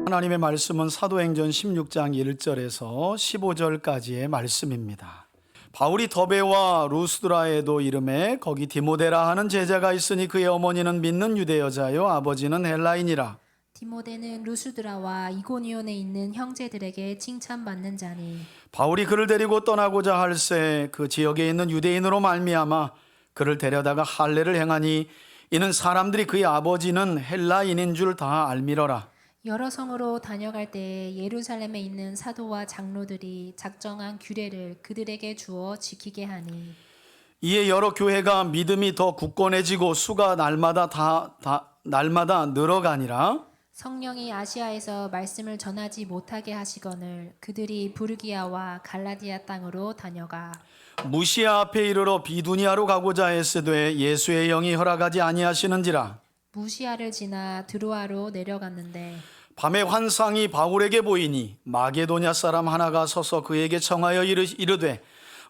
하나님의 말씀은 사도행전 16장 1절에서 15절까지의 말씀입니다. 바울이 더베와 루스드라에도 이름에 거기 디모데라 하는 제자가 있으니 그의 어머니는 믿는 유대 여자요 아버지는 헬라인이라. 디모데는 루스드라와 이고니온에 있는 형제들에게 칭찬받는 자니 바울이 그를 데리고 떠나고자 할새 그 지역에 있는 유대인으로 말미암아 그를 데려다가 할례를 행하니 이는 사람들이 그의 아버지는 헬라인인 줄 다 알미러라. 여러 성으로 다녀갈 때에 예루살렘에 있는 사도와 장로들이 작정한 규례를 그들에게 주어 지키게 하니 이에 여러 교회가 믿음이 더 굳건해지고 수가 날마다 늘어가니라. 성령이 아시아에서 말씀을 전하지 못하게 하시거늘 그들이 부르기아와 갈라디아 땅으로 다녀가 무시아 앞에 이르러 비두니아로 가고자 했으되 예수의 영이 허락하지 아니하시는지라. 무시아를 지나 드로아로 내려갔는데 밤에 환상이 바울에게 보이니 마게도냐 사람 하나가 서서 그에게 청하여 이르되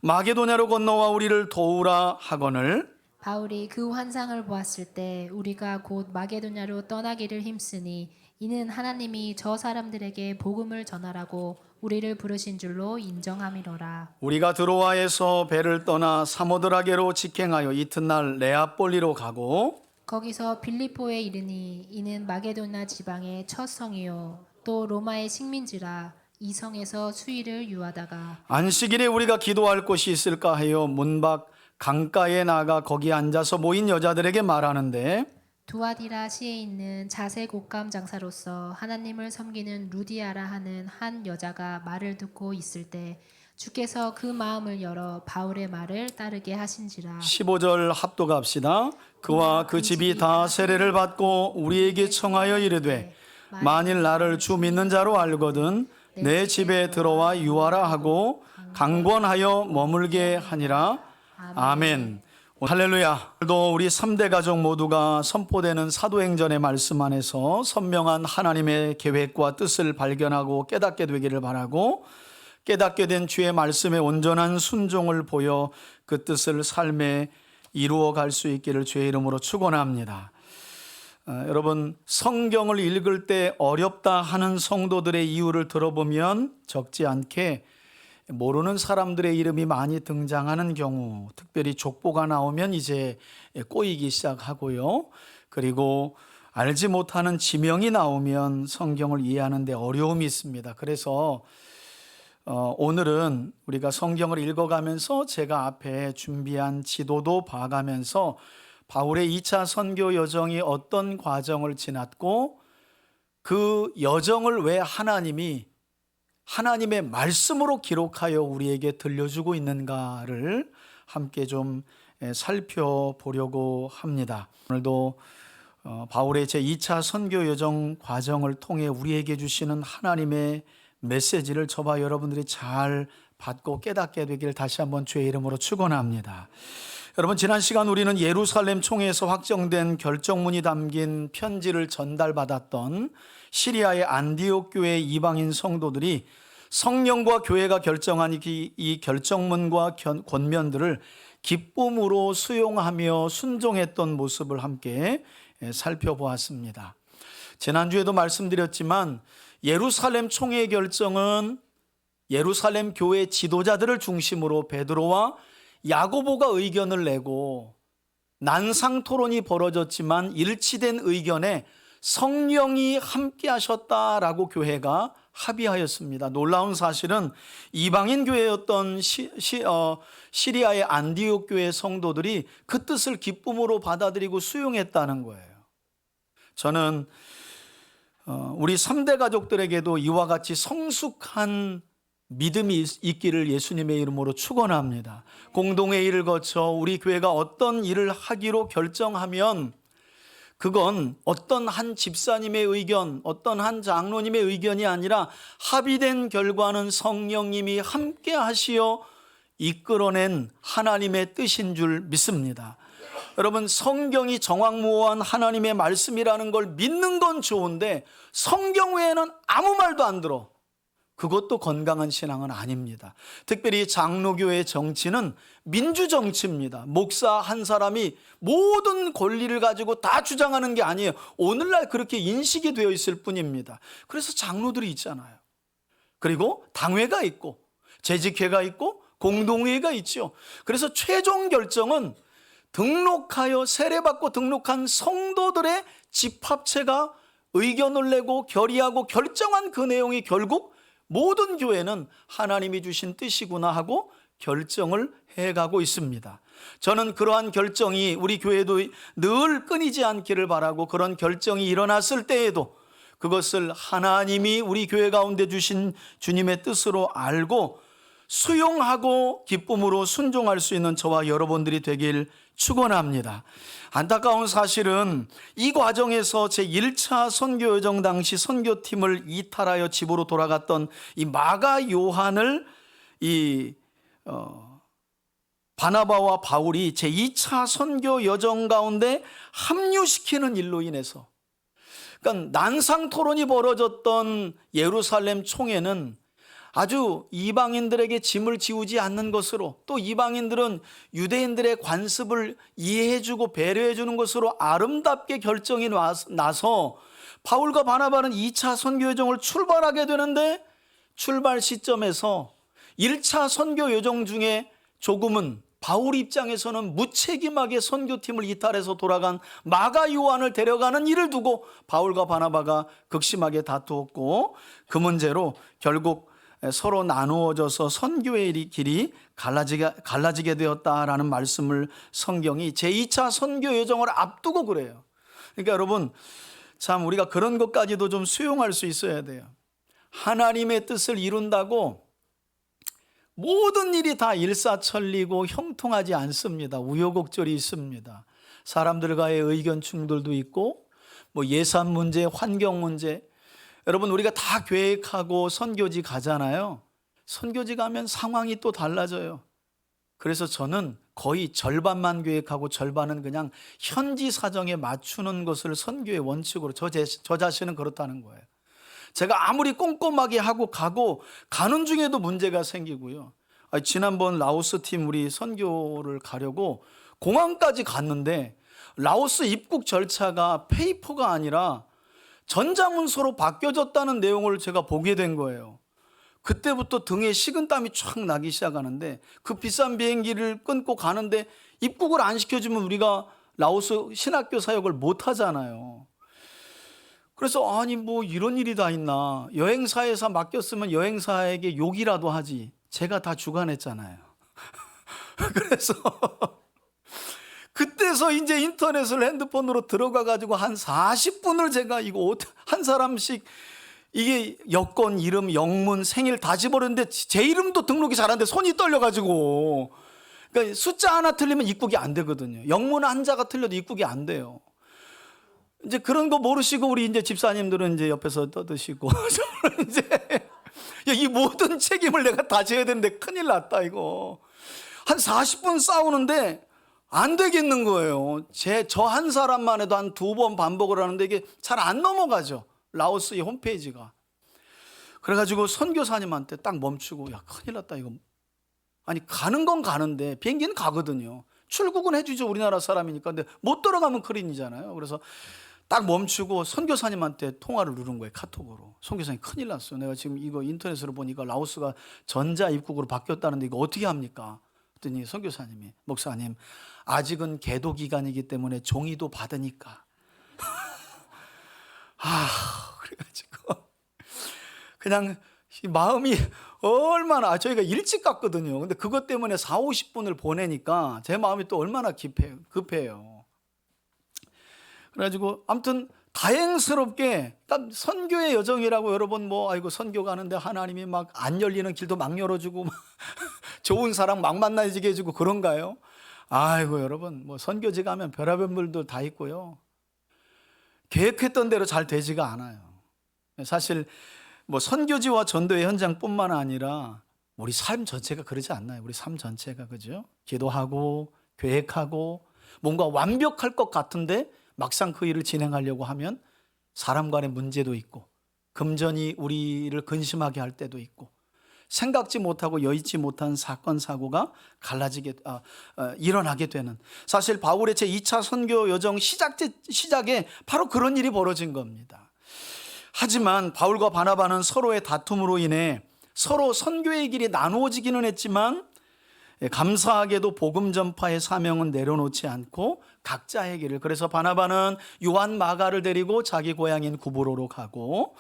마게도냐로 건너와 우리를 도우라 하거늘. 바울이 그 환상을 보았을 때 우리가 곧 마게도냐로 떠나기를 힘쓰니 이는 하나님이 저 사람들에게 복음을 전하라고 우리를 부르신 줄로 인정함이로라. 우리가 드로아에서 배를 떠나 사모드라게로 직행하여 이튿날 레아폴리로 가고 거기서 빌립보에 이르니 이는 마게도냐 지방의 첫 성이요 또 로마의 식민지라 이 성에서 수일을 유하다가 안식일에 우리가 기도할 곳이 있을까 하여 문밖 강가에 나가 거기 앉아서 모인 여자들에게 말하는데 두아디라 시에 있는 자색 옷감 장사로서 하나님을 섬기는 루디아라 하는 한 여자가 말을 듣고 있을 때 주께서 그 마음을 열어 바울의 말을 따르게 하신지라. 15절 합독합시다. 그와 그 집이 다 세례를 받고 우리에게 청하여 이르되 만일 나를 주 믿는 자로 알거든 내 집에 들어와 유하라 하고 강권하여 머물게 하니라. 아멘. 할렐루야. 오늘도 우리 3대 가족 모두가 선포되는 사도행전의 말씀 안에서 선명한 하나님의 계획과 뜻을 발견하고 깨닫게 되기를 바라고 깨닫게 된 주의 말씀에 온전한 순종을 보여 그 뜻을 삶에 이루어 갈 수 있기를 주의 이름으로 축원합니다. 여러분, 성경을 읽을 때 어렵다 하는 성도들의 이유를 들어보면 적지 않게 모르는 사람들의 이름이 많이 등장하는 경우, 특별히 족보가 나오면 이제 꼬이기 시작하고요. 그리고 알지 못하는 지명이 나오면 성경을 이해하는 데 어려움이 있습니다. 그래서 오늘은 우리가 성경을 읽어가면서 제가 앞에 준비한 지도도 봐가면서 바울의 2차 선교 여정이 어떤 과정을 지났고 그 여정을 왜 하나님의 말씀으로 기록하여 우리에게 들려주고 있는가를 함께 좀 살펴보려고 합니다. 오늘도 바울의 제2차 선교 여정 과정을 통해 우리에게 주시는 하나님의 메시지를 저와 여러분들이 잘 받고 깨닫게 되기를 다시 한번 주의 이름으로 축원합니다. 여러분, 지난 시간 우리는 예루살렘 총회에서 확정된 결정문이 담긴 편지를 전달받았던 시리아의 안디옥 교회 이방인 성도들이 성령과 교회가 결정한 이 결정문과 권면들을 기쁨으로 수용하며 순종했던 모습을 함께 살펴보았습니다. 지난주에도 말씀드렸지만 예루살렘 총회의 결정은 예루살렘 교회 지도자들을 중심으로 베드로와 야고보가 의견을 내고 난상 토론이 벌어졌지만 일치된 의견에 성령이 함께 하셨다라고 교회가 합의하였습니다. 놀라운 사실은 이방인 교회였던 시리아의 안디옥 교회 성도들이 그 뜻을 기쁨으로 받아들이고 수용했다는 거예요. 저는 우리 3대 가족들에게도 이와 같이 성숙한 믿음이 있기를 예수님의 이름으로 축원합니다. 공동회의를 거쳐 우리 교회가 어떤 일을 하기로 결정하면 그건 어떤 한 집사님의 의견, 어떤 한 장로님의 의견이 아니라 합의된 결과는 성령님이 함께 하시어 이끌어낸 하나님의 뜻인 줄 믿습니다. 여러분, 성경이 정확무호한 하나님의 말씀이라는 걸 믿는 건 좋은데 성경 외에는 아무 말도 안 들어. 그것도 건강한 신앙은 아닙니다. 특별히 장로교의 정치는 민주정치입니다. 목사 한 사람이 모든 권리를 가지고 다 주장하는 게 아니에요. 오늘날 그렇게 인식이 되어 있을 뿐입니다. 그래서 장로들이 있잖아요. 그리고 당회가 있고 재직회가 있고 공동회의가 있죠. 그래서 최종 결정은 등록하여 세례받고 등록한 성도들의 집합체가 의견을 내고 결의하고 결정한 그 내용이 결국 모든 교회는 하나님이 주신 뜻이구나 하고 결정을 해가고 있습니다. 저는 그러한 결정이 우리 교회도 늘 끊이지 않기를 바라고, 그런 결정이 일어났을 때에도 그것을 하나님이 우리 교회 가운데 주신 주님의 뜻으로 알고 수용하고 기쁨으로 순종할 수 있는 저와 여러분들이 되길 축원합니다. 안타까운 사실은 이 과정에서 제 1차 선교여정 당시 선교팀을 이탈하여 집으로 돌아갔던 이 마가 요한을 바나바와 바울이 제 2차 선교여정 가운데 합류시키는 일로 인해서, 그러니까 난상 토론이 벌어졌던 예루살렘 총회는 아주 이방인들에게 짐을 지우지 않는 것으로, 또 이방인들은 유대인들의 관습을 이해해주고 배려해주는 것으로 아름답게 결정이 나서 바울과 바나바는 2차 선교여정을 출발하게 되는데, 출발 시점에서 1차 선교여정 중에 조금은 바울 입장에서는 무책임하게 선교팀을 이탈해서 돌아간 마가 요한을 데려가는 일을 두고 바울과 바나바가 극심하게 다투었고, 그 문제로 결국 서로 나누어져서 선교의 길이 갈라지게 되었다라는 말씀을 성경이 제2차 선교 여정을 앞두고 그래요. 그러니까 여러분, 참 우리가 그런 것까지도 좀 수용할 수 있어야 돼요. 하나님의 뜻을 이룬다고 모든 일이 다 일사천리고 형통하지 않습니다. 우여곡절이 있습니다. 사람들과의 의견 충돌도 있고, 예산 문제, 환경 문제. 여러분, 우리가 다 계획하고 선교지 가잖아요. 선교지 가면 상황이 또 달라져요. 그래서 저는 거의 절반만 계획하고 절반은 그냥 현지 사정에 맞추는 것을 선교의 원칙으로, 저 자신은 그렇다는 거예요. 제가 아무리 꼼꼼하게 하고 가는 중에도 문제가 생기고요. 지난번 라오스 팀 우리 선교를 가려고 공항까지 갔는데 라오스 입국 절차가 페이퍼가 아니라 전자문서로 바뀌어졌다는 내용을 제가 보게 된 거예요. 그때부터 등에 식은땀이 쫙 나기 시작하는데, 그 비싼 비행기를 끊고 가는데 입국을 안 시켜주면 우리가 라오스 신학교 사역을 못 하잖아요. 그래서 이런 일이 다 있나. 여행사에서 맡겼으면 여행사에게 욕이라도 하지. 제가 다 주관했잖아요. 그래서 그때서 이제 인터넷을 핸드폰으로 들어가 가지고 한 40분을 제가 이거 한 사람씩 이게 여권, 이름, 영문, 생일 다 집어넣는데 제 이름도 등록이 잘 안 돼. 손이 떨려 가지고. 그러니까 숫자 하나 틀리면 입국이 안 되거든요. 영문 한자가 틀려도 입국이 안 돼요. 이제 그런 거 모르시고 우리 이제 집사님들은 이제 옆에서 떠드시고 저는 이제 이 모든 책임을 내가 다 져야 되는데 큰일 났다 이거. 한 40분 싸우는데 안 되겠는 거예요. 저 한 사람만 해도 한 2번 반복을 하는데 이게 잘 안 넘어가죠. 라오스의 홈페이지가. 그래가지고 선교사님한테 딱 멈추고, 야, 큰일 났다 이거. 아니, 가는 건 가는데 비행기는 가거든요. 출국은 해주죠. 우리나라 사람이니까. 근데 못 들어가면 큰일이잖아요. 그래서 딱 멈추고 선교사님한테 통화를 누른 거예요. 카톡으로. 선교사님, 큰일 났어요. 내가 지금 이거 인터넷으로 보니까 라오스가 전자 입국으로 바뀌었다는데 이거 어떻게 합니까? 그랬더니 선교사님이, 목사님, 아직은 계도 기간이기 때문에 종이도 받으니까. 그래가지고 그냥 마음이 얼마나, 저희가 일찍 갔거든요. 근데 그것 때문에 4, 50분을 보내니까 제 마음이 또 얼마나 급해요. 그래가지고 아무튼 다행스럽게 딱 선교의 여정이라고, 여러분 아이고 선교 가는데 하나님이 막 안 열리는 길도 막 열어주고 막 좋은 사람 막 만나지게 해주고 그런가요? 아이고 여러분, 선교지 가면 별의별 물도 다 있고요. 계획했던 대로 잘 되지가 않아요. 사실 선교지와 전도의 현장뿐만 아니라 우리 삶 전체가 그러지 않나요? 우리 삶 전체가, 그죠? 기도하고 계획하고 뭔가 완벽할 것 같은데 막상 그 일을 진행하려고 하면 사람 간의 문제도 있고, 금전이 우리를 근심하게 할 때도 있고, 생각지 못하고 여의치 못한 사건 사고가 일어나게 되는, 사실 바울의 제2차 선교 여정 시작에 바로 그런 일이 벌어진 겁니다. 하지만 바울과 바나바는 서로의 다툼으로 인해 서로 선교의 길이 나누어지기는 했지만, 감사하게도 복음 전파의 사명은 내려놓지 않고 각자의 길을, 그래서 바나바는 요한 마가를 데리고 자기 고향인 구브로로 가고,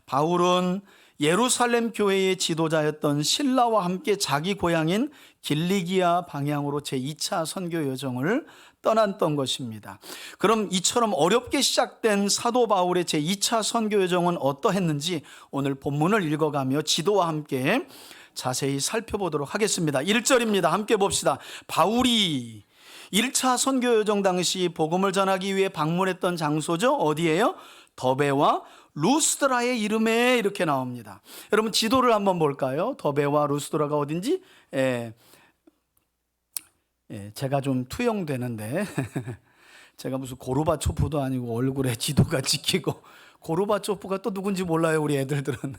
바울은 예루살렘 교회의 지도자였던 실라와 함께 자기 고향인 길리기아 방향으로 제2차 선교 여정을 떠났던 것입니다. 그럼 이처럼 어렵게 시작된 사도 바울의 제2차 선교 여정은 어떠했는지 오늘 본문을 읽어가며 지도와 함께 자세히 살펴보도록 하겠습니다. 1절입니다. 함께 봅시다. 바울이 1차 선교 여정 당시 복음을 전하기 위해 방문했던 장소죠. 어디예요? 더베와 루스드라의 이름에 이렇게 나옵니다. 여러분 지도를 한번 볼까요? 더베와 루스드라가 어딘지? 제가 좀 투영되는데 제가 무슨 고르바초프도 아니고 얼굴에 지도가 찍히고, 고르바초프가 또 누군지 몰라요, 우리 애들들은.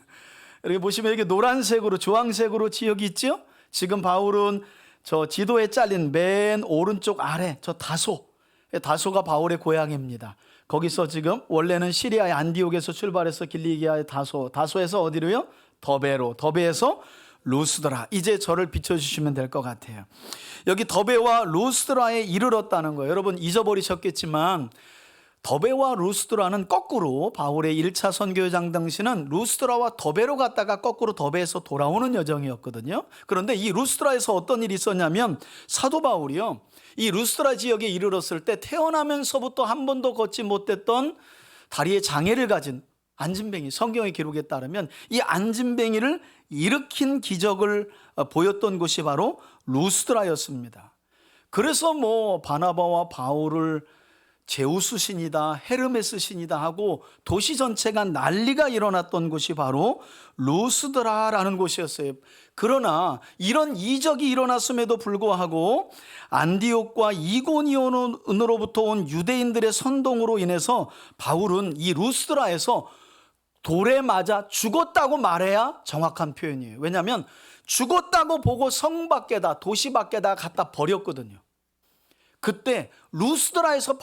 이렇게 보시면 이렇게 노란색으로 주황색으로 지역이 있죠. 지금 바울은 저 지도에 잘린 맨 오른쪽 아래 저 다소가 바울의 고향입니다. 거기서 지금 원래는 시리아의 안디옥에서 출발해서 길리기아의 다소에서 어디로요? 더베에서 루스드라. 이제 저를 비춰주시면 될 것 같아요. 여기 더베와 루스드라에 이르렀다는 거예요. 여러분 잊어버리셨겠지만 더베와 루스드라는 거꾸로 바울의 1차 선교여정 당시는 루스드라와 더베로 갔다가 거꾸로 더베에서 돌아오는 여정이었거든요. 그런데 이 루스드라에서 어떤 일이 있었냐면, 사도 바울이요, 이 루스드라 지역에 이르렀을 때 태어나면서부터 한 번도 걷지 못했던 다리에 장애를 가진 안진뱅이, 성경의 기록에 따르면 이 안진뱅이를 일으킨 기적을 보였던 곳이 바로 루스드라였습니다. 그래서 바나바와 바울을 제우스 신이다, 헤르메스 신이다 하고 도시 전체가 난리가 일어났던 곳이 바로 루스드라라는 곳이었어요. 그러나 이런 이적이 일어났음에도 불구하고 안디옥과 이고니온으로부터 온 유대인들의 선동으로 인해서 바울은 이 루스드라에서 돌에 맞아 죽었다고 말해야 정확한 표현이에요. 왜냐하면 죽었다고 보고 성 밖에다, 도시 밖에다 갖다 버렸거든요. 그때 루스드라에서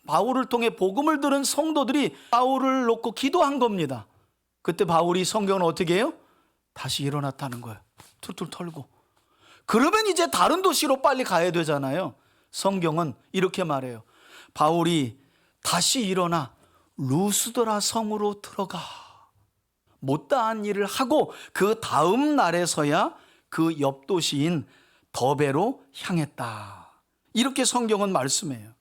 바울을 통해 복음을 들은 성도들이 바울을 놓고 기도한 겁니다. 그때 바울이 성경을 어떻게 해요? 다시 일어났다는 거예요. 툴툴 털고. 그러면 이제 다른 도시로 빨리 가야 되잖아요. 성경은 이렇게 말해요. 바울이 다시 일어나 루스드라 성으로 들어가 못다한 일을 하고 그 다음 날에서야 그 옆 도시인 더베로 향했다. 이렇게 성경은 말씀해요.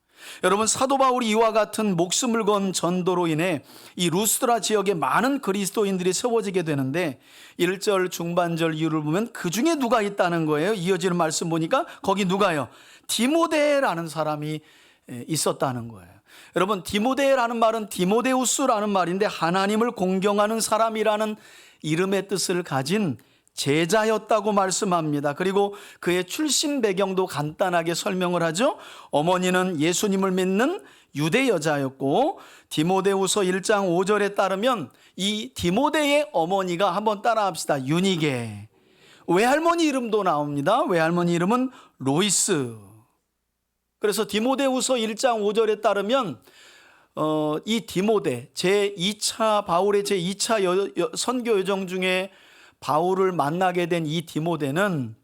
여러분 사도 바울이 이와 같은 목숨을 건 전도로 인해 이 루스드라 지역에 많은 그리스도인들이 세워지게 되는데, 1절 중반절 이유를 보면 그 중에 누가 있다는 거예요. 이어지는 말씀 보니까 거기 누가요? 디모데라는 사람이 있었다는 거예요. 여러분 디모데라는 말은 디모데우스라는 말인데 하나님을 공경하는 사람이라는 이름의 뜻을 가진 제자였다고 말씀합니다. 그리고 그의 출신 배경도 간단하게 설명을 하죠. 어머니는 예수님을 믿는 유대 여자였고, 디모데후서 1장 5절에 따르면 이 디모데의 어머니가, 한번 따라합시다, 유니게. 외할머니 이름도 나옵니다. 외할머니 이름은 로이스. 그래서 디모데후서 1장 5절에 따르면 이 디모데 바울의 제2차 선교 여정 중에 바울을 만나게 된 이 디모데는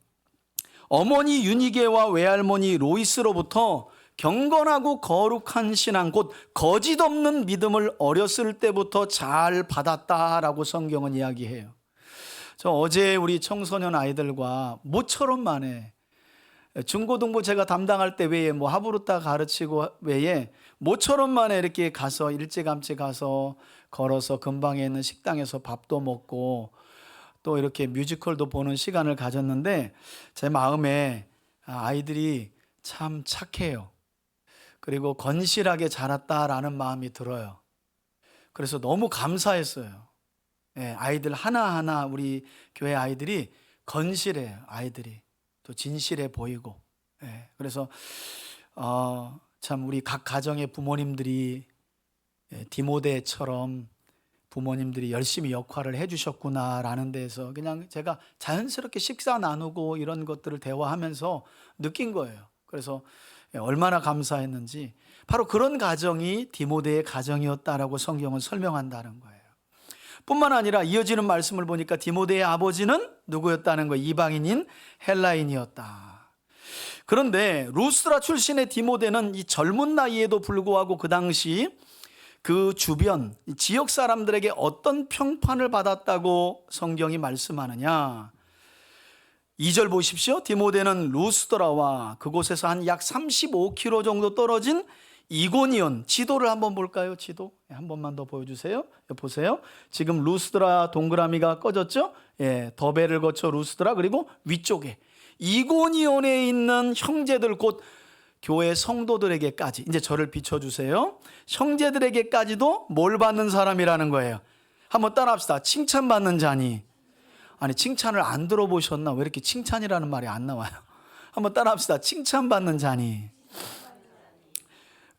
어머니 유니게와 외할머니 로이스로부터 경건하고 거룩한 신앙, 곧 거짓 없는 믿음을 어렸을 때부터 잘 받았다라고 성경은 이야기해요. 저 어제 우리 청소년 아이들과 모처럼 만에 중고등부 제가 담당할 때 외에 하브루타 가르치고 외에 모처럼 만에 이렇게 가서 일찌감치 가서 걸어서 근방에 있는 식당에서 밥도 먹고 또 이렇게 뮤지컬도 보는 시간을 가졌는데, 제 마음에 아이들이 참 착해요. 그리고 건실하게 자랐다라는 마음이 들어요. 그래서 너무 감사했어요. 아이들 하나하나 우리 교회 아이들이 건실해요. 아이들이 또 진실해 보이고. 그래서 참 우리 각 가정의 부모님들이 디모데처럼 부모님들이 열심히 역할을 해주셨구나라는 데에서 그냥 제가 자연스럽게 식사 나누고 이런 것들을 대화하면서 느낀 거예요. 그래서 얼마나 감사했는지 바로 그런 가정이 디모데의 가정이었다라고 성경은 설명한다는 거예요. 뿐만 아니라 이어지는 말씀을 보니까 디모데의 아버지는 누구였다는 거예요? 이방인인 헬라인이었다. 그런데 루스드라 출신의 디모데는 이 젊은 나이에도 불구하고 그 당시 그 주변 지역 사람들에게 어떤 평판을 받았다고 성경이 말씀하느냐. 2절 보십시오. 디모데는 루스드라와 그곳에서 한 약 35km 정도 떨어진 이고니온, 지도를 한번 볼까요? 지도 한 번만 더 보여주세요. 보세요. 지금 루스드라 동그라미가 꺼졌죠? 더베를 거쳐 루스드라, 그리고 위쪽에 이고니온에 있는 형제들, 곧 교회 성도들에게까지, 이제 저를 비춰주세요. 형제들에게까지도 뭘 받는 사람이라는 거예요? 한번 따라합시다. 칭찬받는 자니. 아니, 칭찬을 안 들어보셨나? 왜 이렇게 칭찬이라는 말이 안 나와요? 한번 따라합시다. 칭찬받는 자니.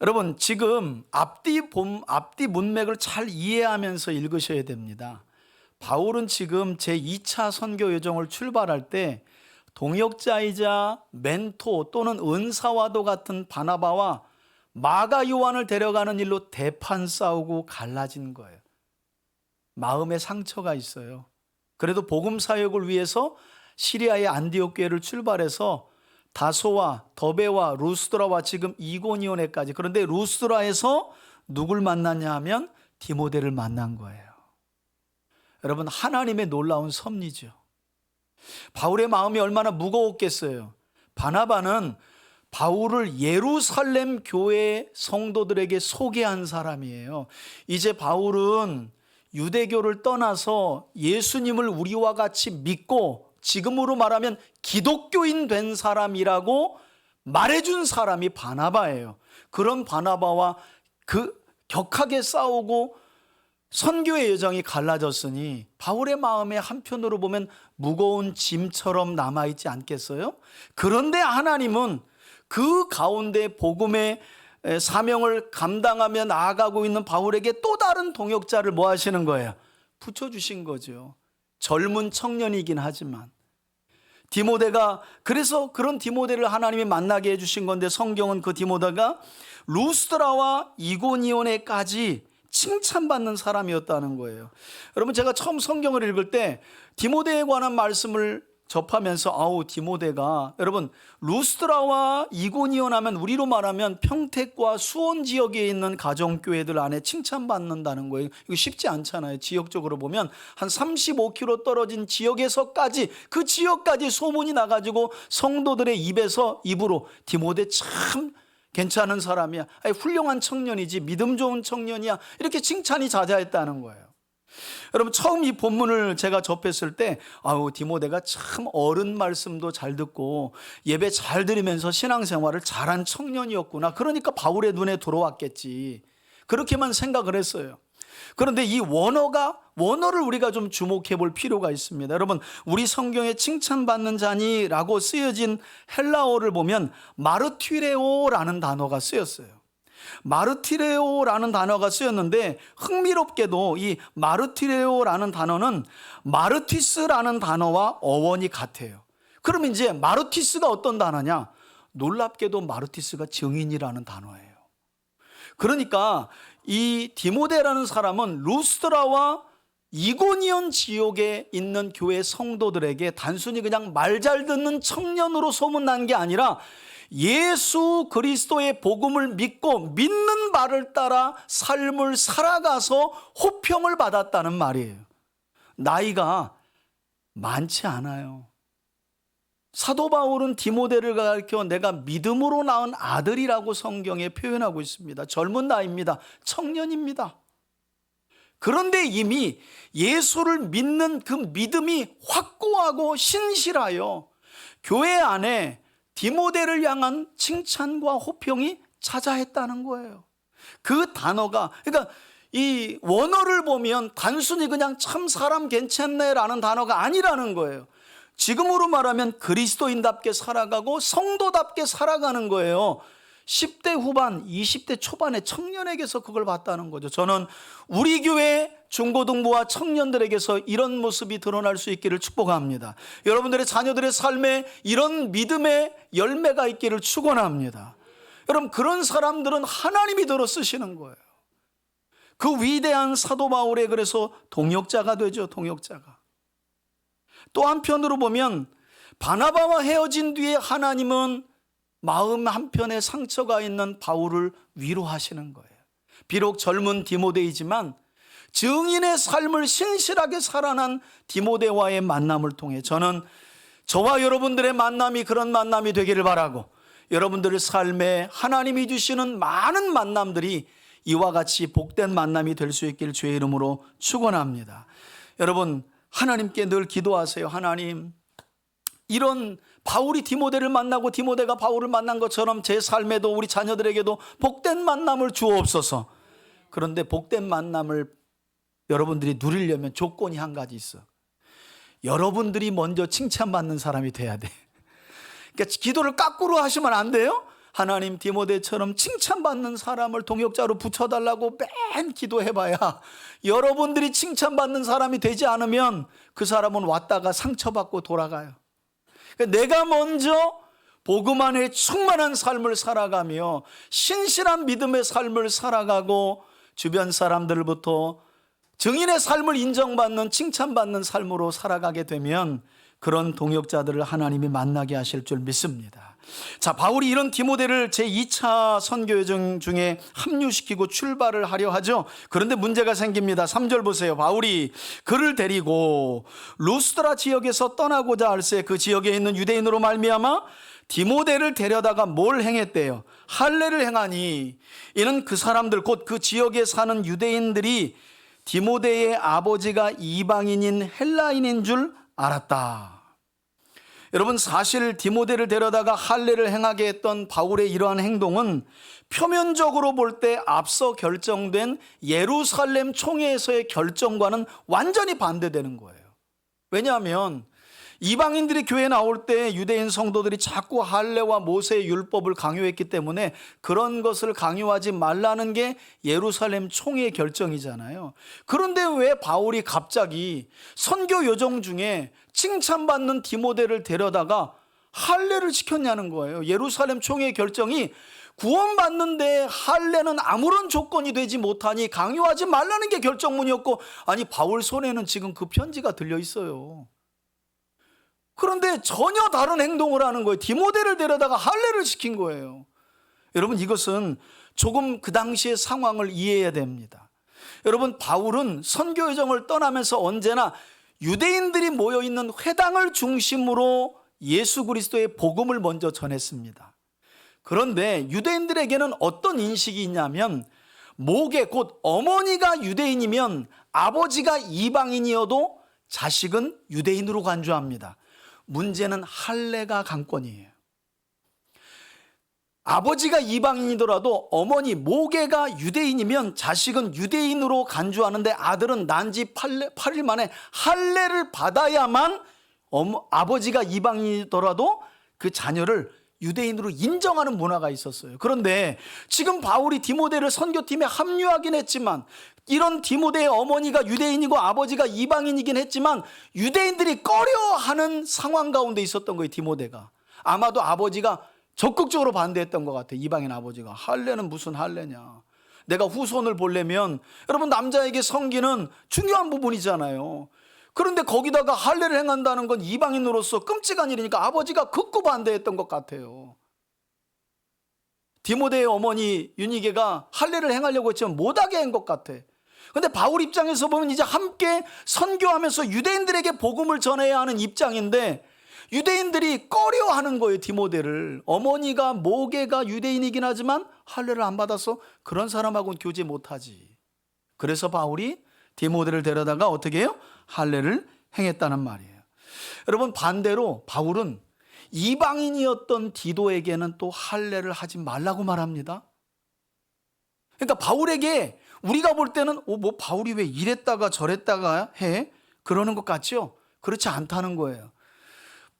여러분, 지금 앞뒤 문맥을 잘 이해하면서 읽으셔야 됩니다. 바울은 지금 제2차 선교 여정을 출발할 때 동역자이자 멘토 또는 은사와도 같은 바나바와 마가 요한을 데려가는 일로 대판 싸우고 갈라진 거예요. 마음에 상처가 있어요. 그래도 복음 사역을 위해서 시리아의 안디옥 교회를 출발해서 다소와 더베와 루스드라와 지금 이고니온에까지, 그런데 루스드라에서 누굴 만났냐 하면 디모데를 만난 거예요. 여러분, 하나님의 놀라운 섭리죠. 바울의 마음이 얼마나 무거웠겠어요. 바나바는 바울을 예루살렘 교회 성도들에게 소개한 사람이에요. 이제 바울은 유대교를 떠나서 예수님을 우리와 같이 믿고 지금으로 말하면 기독교인 된 사람이라고 말해준 사람이 바나바예요. 그런 바나바와 그 격하게 싸우고 선교의 여정이 갈라졌으니 바울의 마음에 한편으로 보면 무거운 짐처럼 남아있지 않겠어요? 그런데 하나님은 그 가운데 복음의 사명을 감당하며 나아가고 있는 바울에게 또 다른 동역자를 뭐 하시는 거예요? 붙여주신 거죠. 젊은 청년이긴 하지만 디모데가, 그래서 그런 디모데를 하나님이 만나게 해주신 건데 성경은 그 디모데가 루스드라와 이고니온에까지 칭찬받는 사람이었다는 거예요. 여러분, 제가 처음 성경을 읽을 때 디모데에 관한 말씀을 접하면서 아우, 디모데가, 여러분, 루스드라와 이고니온 하면 우리로 말하면 평택과 수원 지역에 있는 가정교회들 안에 칭찬받는다는 거예요. 이거 쉽지 않잖아요. 지역적으로 보면 한 35km 떨어진 지역에서까지, 그 지역까지 소문이 나가지고 성도들의 입으로 디모데 참 괜찮은 사람이야, 아니, 훌륭한 청년이지, 믿음 좋은 청년이야, 이렇게 칭찬이 자자했다는 거예요. 여러분, 처음 이 본문을 제가 접했을 때 아우, 디모데가 참 어른 말씀도 잘 듣고 예배 잘 드리면서 신앙생활을 잘한 청년이었구나, 그러니까 바울의 눈에 들어왔겠지, 그렇게만 생각을 했어요. 그런데 이 원어를 우리가 좀 주목해 볼 필요가 있습니다. 여러분, 우리 성경에 칭찬받는 자니라고 쓰여진 헬라어를 보면 마르티레오라는 단어가 쓰였어요. 마르티레오라는 단어가 쓰였는데 흥미롭게도 이 마르티레오라는 단어는 마르티스라는 단어와 어원이 같아요. 그럼 이제 마르티스가 어떤 단어냐? 놀랍게도 마르티스가 증인이라는 단어예요. 그러니까 이 디모데라는 사람은 루스드라와 이고니온 지역에 있는 교회 성도들에게 단순히 그냥 말 잘 듣는 청년으로 소문난 게 아니라 예수 그리스도의 복음을 믿고 믿는 바를 따라 삶을 살아가서 호평을 받았다는 말이에요. 나이가 많지 않아요. 사도 바울은 디모데를 가리켜 내가 믿음으로 낳은 아들이라고 성경에 표현하고 있습니다. 젊은 나이입니다. 청년입니다. 그런데 이미 예수를 믿는 그 믿음이 확고하고 신실하여 교회 안에 디모데를 향한 칭찬과 호평이 자자했다는 거예요. 그 단어가, 그러니까 이 원어를 보면 단순히 그냥 참 사람 괜찮네라는 단어가 아니라는 거예요. 지금으로 말하면 그리스도인답게 살아가고 성도답게 살아가는 거예요. 10대 후반, 20대 초반의 청년에게서 그걸 봤다는 거죠. 저는 우리 교회 중고등부와 청년들에게서 이런 모습이 드러날 수 있기를 축복합니다. 여러분들의 자녀들의 삶에 이런 믿음의 열매가 있기를 축원합니다. 여러분, 그런 사람들은 하나님이 들어 쓰시는 거예요. 그 위대한 사도 바울의 그래서 동역자가 되죠. 동역자가. 또 한편으로 보면 바나바와 헤어진 뒤에 하나님은 마음 한편에 상처가 있는 바울을 위로하시는 거예요. 비록 젊은 디모데이지만 증인의 삶을 신실하게 살아난 디모데와의 만남을 통해 저는 저와 여러분들의 만남이 그런 만남이 되기를 바라고, 여러분들의 삶에 하나님이 주시는 많은 만남들이 이와 같이 복된 만남이 될 수 있기를 주의 이름으로 축원합니다. 여러분, 하나님께 늘 기도하세요. 하나님, 이런 바울이 디모데를 만나고 디모데가 바울을 만난 것처럼 제 삶에도 우리 자녀들에게도 복된 만남을 주옵소서. 그런데 복된 만남을 여러분들이 누리려면 조건이 한 가지 있어. 여러분들이 먼저 칭찬받는 사람이 돼야 돼. 그러니까 기도를 까꾸로 하시면 안 돼요. 하나님, 디모데처럼 칭찬받는 사람을 동역자로 붙여달라고 맨 기도해봐야 여러분들이 칭찬받는 사람이 되지 않으면 그 사람은 왔다가 상처받고 돌아가요. 내가 먼저 복음 안에 충만한 삶을 살아가며 신실한 믿음의 삶을 살아가고 주변 사람들부터 증인의 삶을 인정받는, 칭찬받는 삶으로 살아가게 되면 그런 동역자들을 하나님이 만나게 하실 줄 믿습니다. 자, 바울이 이런 디모데를 제2차 선교 여정 중에 합류시키고 출발을 하려 하죠. 그런데 문제가 생깁니다. 3절 보세요. 바울이 그를 데리고 루스드라 지역에서 떠나고자 할새 그 지역에 있는 유대인으로 말미암아 디모데를 데려다가 뭘 행했대요? 할례를 행하니 이는 그 사람들 곧 그 지역에 사는 유대인들이 디모데의 아버지가 이방인인 헬라인인 줄 알았다. 여러분, 사실 디모데를 데려다가 할례를 행하게 했던 바울의 이러한 행동은 표면적으로 볼 때 앞서 결정된 예루살렘 총회에서의 결정과는 완전히 반대되는 거예요. 왜냐하면 이방인들이 교회에 나올 때 유대인 성도들이 자꾸 할례와 모세의 율법을 강요했기 때문에 그런 것을 강요하지 말라는 게 예루살렘 총회의 결정이잖아요. 그런데 왜 바울이 갑자기 선교 여정 중에 칭찬받는 디모데를 데려다가 할례를 시켰냐는 거예요. 예루살렘 총회의 결정이 구원받는데 할례는 아무런 조건이 되지 못하니 강요하지 말라는 게 결정문이었고, 아니 바울 손에는 지금 그 편지가 들려 있어요. 그런데 전혀 다른 행동을 하는 거예요. 디모데를 데려다가 할례를 시킨 거예요. 여러분, 이것은 조금 그 당시의 상황을 이해해야 됩니다. 여러분, 바울은 선교 여정을 떠나면서 언제나 유대인들이 모여있는 회당을 중심으로 예수 그리스도의 복음을 먼저 전했습니다. 그런데 유대인들에게는 어떤 인식이 있냐면, 모계 곧 어머니가 유대인이면 아버지가 이방인이어도 자식은 유대인으로 간주합니다. 문제는 할례가 관건이에요. 아버지가 이방인이더라도 어머니 모계가 유대인이면 자식은 유대인으로 간주하는데 아들은 난 지 8일 만에 할례를 받아야만 아버지가 이방인이더라도 그 자녀를 유대인으로 인정하는 문화가 있었어요. 그런데 지금 바울이 디모데를 선교팀에 합류하긴 했지만, 이런 디모데의 어머니가 유대인이고 아버지가 이방인이긴 했지만 유대인들이 꺼려하는 상황 가운데 있었던 거예요. 디모데가 아마도 아버지가 적극적으로 반대했던 것 같아요. 이방인 아버지가 할례는 무슨 할례냐, 내가 후손을 보려면, 여러분 남자에게 성기는 중요한 부분이잖아요. 그런데 거기다가 할례를 행한다는 건 이방인으로서 끔찍한 일이니까 아버지가 극구 반대했던 것 같아요. 디모데의 어머니 유니게가 할례를 행하려고 했지만 못하게 한 것 같아. 그런데 바울 입장에서 보면 이제 함께 선교하면서 유대인들에게 복음을 전해야 하는 입장인데 유대인들이 꺼려하는 거예요. 디모데를. 어머니가 모계가 유대인이긴 하지만 할례를 안 받아서 그런 사람하고는 교제 못하지. 그래서 바울이 디모데를 데려다가 어떻게 해요? 할례를 행했다는 말이에요. 여러분, 반대로 바울은 이방인이었던 디도에게는 또 할례를 하지 말라고 말합니다. 그러니까 바울에게 우리가 볼 때는 뭐 바울이 왜 이랬다가 저랬다가 해? 그러는 것 같죠? 그렇지 않다는 거예요.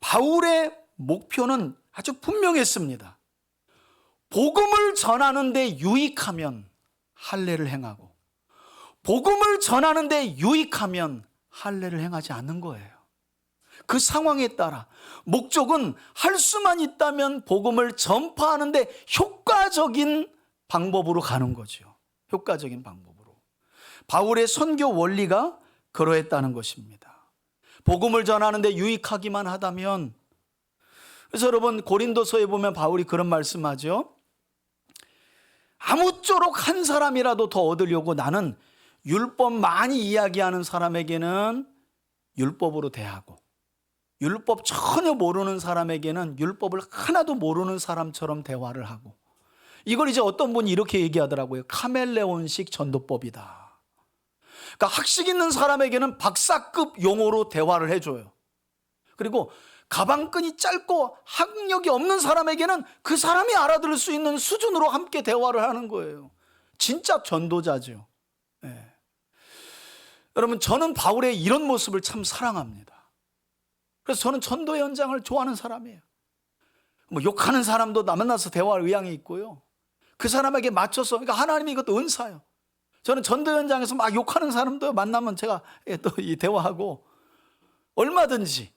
바울의 목표는 아주 분명했습니다. 복음을 전하는 데 유익하면 할례를 행하고, 복음을 전하는데 유익하면 할례를 행하지 않는 거예요. 그 상황에 따라 목적은 할 수만 있다면 복음을 전파하는데 효과적인 방법으로 가는 거죠. 효과적인 방법으로. 바울의 선교 원리가 그러했다는 것입니다. 복음을 전하는데 유익하기만 하다면, 그래서 여러분 고린도서에 보면 바울이 그런 말씀하죠. 아무쪼록 한 사람이라도 더 얻으려고 나는 율법 많이 이야기하는 사람에게는 율법으로 대하고, 율법 전혀 모르는 사람에게는 율법을 하나도 모르는 사람처럼 대화를 하고, 이걸 이제 어떤 분이 이렇게 얘기하더라고요. 카멜레온식 전도법이다. 그러니까 학식 있는 사람에게는 박사급 용어로 대화를 해줘요. 그리고 가방끈이 짧고 학력이 없는 사람에게는 그 사람이 알아들을 수 있는 수준으로 함께 대화를 하는 거예요. 진짜 전도자죠. 네. 여러분, 저는 바울의 이런 모습을 참 사랑합니다. 그래서 저는 전도 현장을 좋아하는 사람이에요. 뭐 욕하는 사람도 만나서 대화할 의향이 있고요. 그 사람에게 맞춰서, 그러니까 하나님이 이것도 은사예요. 저는 전도 현장에서 막 욕하는 사람도 만나면 제가 또 이 대화하고 얼마든지.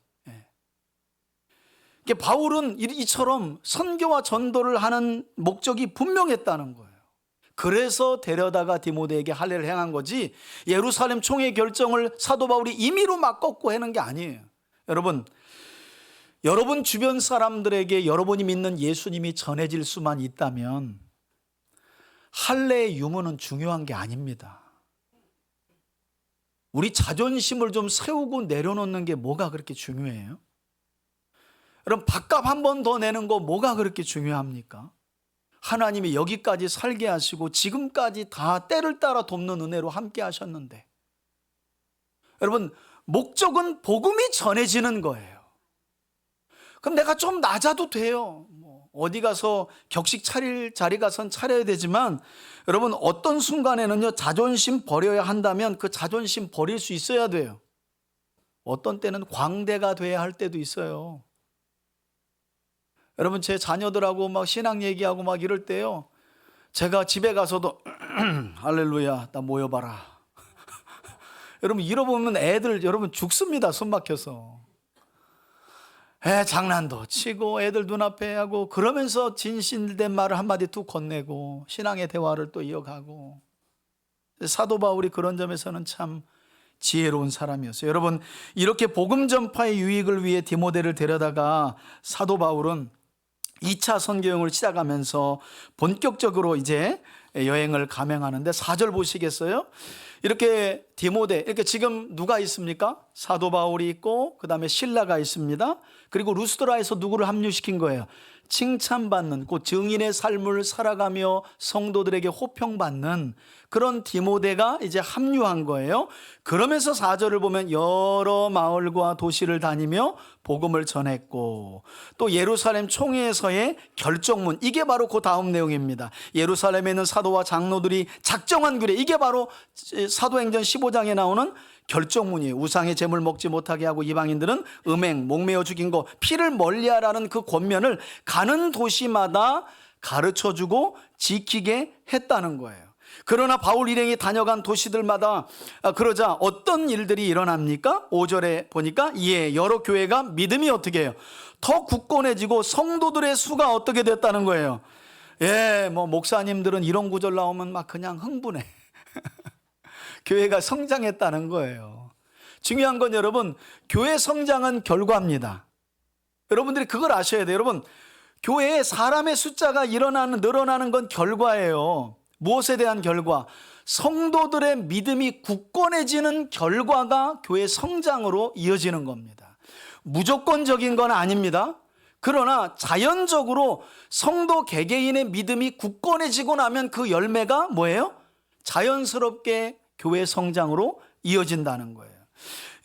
바울은 이처럼 선교와 전도를 하는 목적이 분명했다는 거예요. 그래서 데려다가 디모데에게 할례를 행한 거지, 예루살렘 총회 결정을 사도 바울이 임의로 막 꺾고 하는 게 아니에요. 여러분 주변 사람들에게 여러분이 믿는 예수님이 전해질 수만 있다면 할례의 유무는 중요한 게 아닙니다. 우리 자존심을 좀 세우고 내려놓는 게 뭐가 그렇게 중요해요? 여러분, 밥값 한 번 더 내는 거 뭐가 그렇게 중요합니까? 하나님이 여기까지 살게 하시고 지금까지 다 때를 따라 돕는 은혜로 함께 하셨는데, 여러분, 목적은 복음이 전해지는 거예요. 그럼 내가 좀 낮아도 돼요. 어디 가서 격식 차릴 자리 가선 차려야 되지만, 여러분, 어떤 순간에는요, 자존심 버려야 한다면 그 자존심 버릴 수 있어야 돼요. 어떤 때는 광대가 돼야 할 때도 있어요. 여러분, 제 자녀들하고 막 신앙 얘기하고 막 이럴 때요, 제가 집에 가서도 할렐루야, 나 모여봐라. 여러분, 이러보면 애들 여러분 죽습니다. 손 막혀서. 장난도 치고 애들 눈앞에 하고, 그러면서 진실된 말을 한마디 툭 건네고 신앙의 대화를 또 이어가고. 사도 바울이 그런 점에서는 참 지혜로운 사람이었어요. 여러분, 이렇게 복음 전파의 유익을 위해 디모데를 데려다가 사도 바울은 2차 선교여행을 시작하면서 본격적으로 이제 여행을 감행하는데, 4절 보시겠어요? 이렇게 디모데, 이렇게 지금 누가 있습니까? 사도 바울이 있고, 그 다음에 실라가 있습니다. 그리고 루스드라에서 누구를 합류시킨 거예요? 칭찬받는, 그 증인의 삶을 살아가며 성도들에게 호평받는 그런 디모데가 이제 합류한 거예요. 그러면서 4절을 보면 여러 마을과 도시를 다니며 복음을 전했고, 또 예루살렘 총회에서의 결정문, 이게 바로 그 다음 내용입니다. 예루살렘에 있는 사도와 장로들이 작정한 규례, 이게 바로 사도행전 15장에 나오는 결정문이에요. 우상의 제물 먹지 못하게 하고 이방인들은 음행, 목매어 죽인 거, 피를 멀리하라는 그 권면을 가는 도시마다 가르쳐주고 지키게 했다는 거예요. 그러나 바울 일행이 다녀간 도시들마다 그러자 어떤 일들이 일어납니까? 5절에 보니까 이에 여러 교회가 믿음이 어떻게 해요? 더 굳건해지고 성도들의 수가 어떻게 됐다는 거예요. 목사님들은 이런 구절 나오면 막 그냥 흥분해. 교회가 성장했다는 거예요. 중요한 건 여러분, 교회 성장은 결과입니다. 여러분들이 그걸 아셔야 돼요. 여러분, 교회에 사람의 숫자가 늘어나는 건 결과예요. 무엇에 대한 결과? 성도들의 믿음이 굳건해지는 결과가 교회 성장으로 이어지는 겁니다. 무조건적인 건 아닙니다. 그러나 자연적으로 성도 개개인의 믿음이 굳건해지고 나면 그 열매가 뭐예요? 자연스럽게 교회 성장으로 이어진다는 거예요.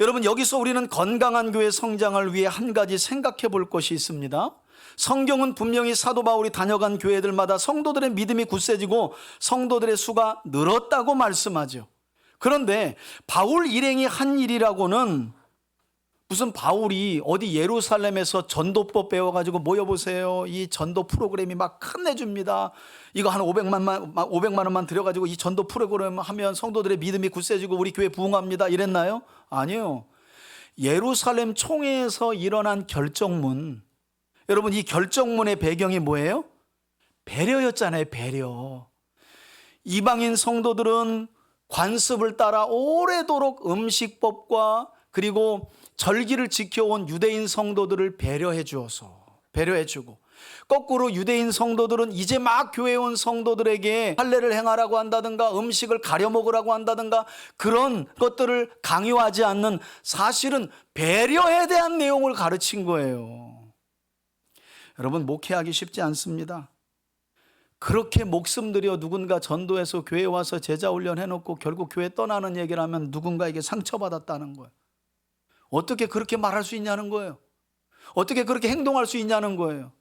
여러분, 여기서 우리는 건강한 교회 성장을 위해 한 가지 생각해 볼 것이 있습니다. 성경은 분명히 사도 바울이 다녀간 교회들마다 성도들의 믿음이 굳세지고 성도들의 수가 늘었다고 말씀하죠. 그런데 바울 일행이 한 일이라고는 무슨 바울이 어디 예루살렘에서 전도법 배워가지고 모여보세요. 이 전도 프로그램이 막 끝내줍니다. 이거 한 500만 원만 들여가지고 이 전도 프로그램 하면 성도들의 믿음이 굳세지고 우리 교회 부흥합니다. 이랬나요? 아니요. 예루살렘 총회에서 일어난 결정문. 여러분, 이 결정문의 배경이 뭐예요? 배려였잖아요. 배려. 이방인 성도들은 관습을 따라 오래도록 음식법과 그리고 절기를 지켜온 유대인 성도들을 배려해 주어서 배려해 주고, 거꾸로 유대인 성도들은 이제 막 교회에 온 성도들에게 할례를 행하라고 한다든가 음식을 가려 먹으라고 한다든가 그런 것들을 강요하지 않는, 사실은 배려에 대한 내용을 가르친 거예요. 여러분, 목회하기 쉽지 않습니다. 그렇게 목숨 들여 누군가 전도해서 교회에 와서 제자 훈련 해놓고 결국 교회 떠나는 얘기를 하면 누군가에게 상처받았다는 거예요. 어떻게 그렇게 말할 수 있냐는 거예요. 어떻게 그렇게 행동할 수 있냐는 거예요.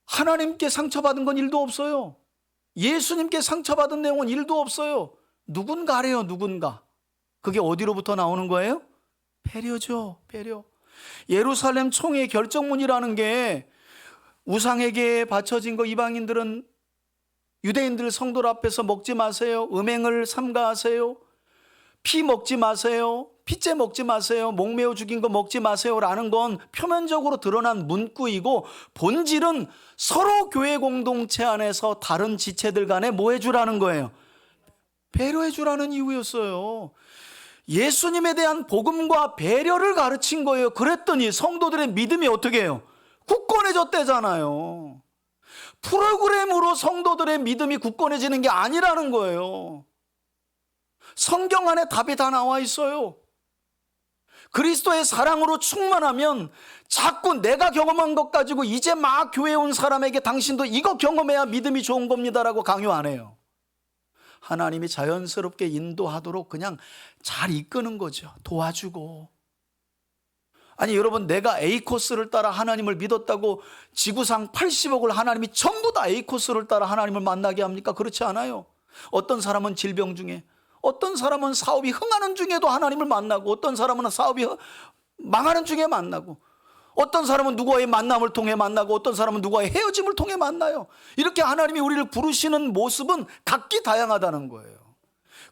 하나님께 상처받은 건 일도 없어요. 예수님께 상처받은 내용은 일도 없어요. 누군가래요, 누군가. 그게 어디로부터 나오는 거예요? 배려죠, 배려. 예루살렘 총회 결정문이라는 게 우상에게 바쳐진 거, 이방인들은 유대인들 성도들 앞에서 먹지 마세요. 음행을 삼가하세요. 피 먹지 마세요. 피째 먹지 마세요. 목매어 죽인 거 먹지 마세요라는 건 표면적으로 드러난 문구이고, 본질은 서로 교회 공동체 안에서 다른 지체들 간에 뭐 해주라는 거예요? 배려해 주라는 이유였어요. 예수님에 대한 복음과 배려를 가르친 거예요. 그랬더니 성도들의 믿음이 어떻게 해요? 굳건해졌대잖아요. 프로그램으로 성도들의 믿음이 굳건해지는 게 아니라는 거예요. 성경 안에 답이 다 나와 있어요. 그리스도의 사랑으로 충만하면 자꾸 내가 경험한 것 가지고 이제 막 교회에 온 사람에게 당신도 이거 경험해야 믿음이 좋은 겁니다라고 강요 안 해요. 하나님이 자연스럽게 인도하도록 그냥 잘 이끄는 거죠. 도와주고. 아니 여러분, 내가 A 코스를 따라 하나님을 믿었다고 지구상 80억을 하나님이 전부 다 A 코스를 따라 하나님을 만나게 합니까? 그렇지 않아요. 어떤 사람은 질병 중에, 어떤 사람은 사업이 흥하는 중에도 하나님을 만나고, 어떤 사람은 사업이 망하는 중에 만나고, 어떤 사람은 누구와의 만남을 통해 만나고, 어떤 사람은 누구와의 헤어짐을 통해 만나요. 이렇게 하나님이 우리를 부르시는 모습은 각기 다양하다는 거예요.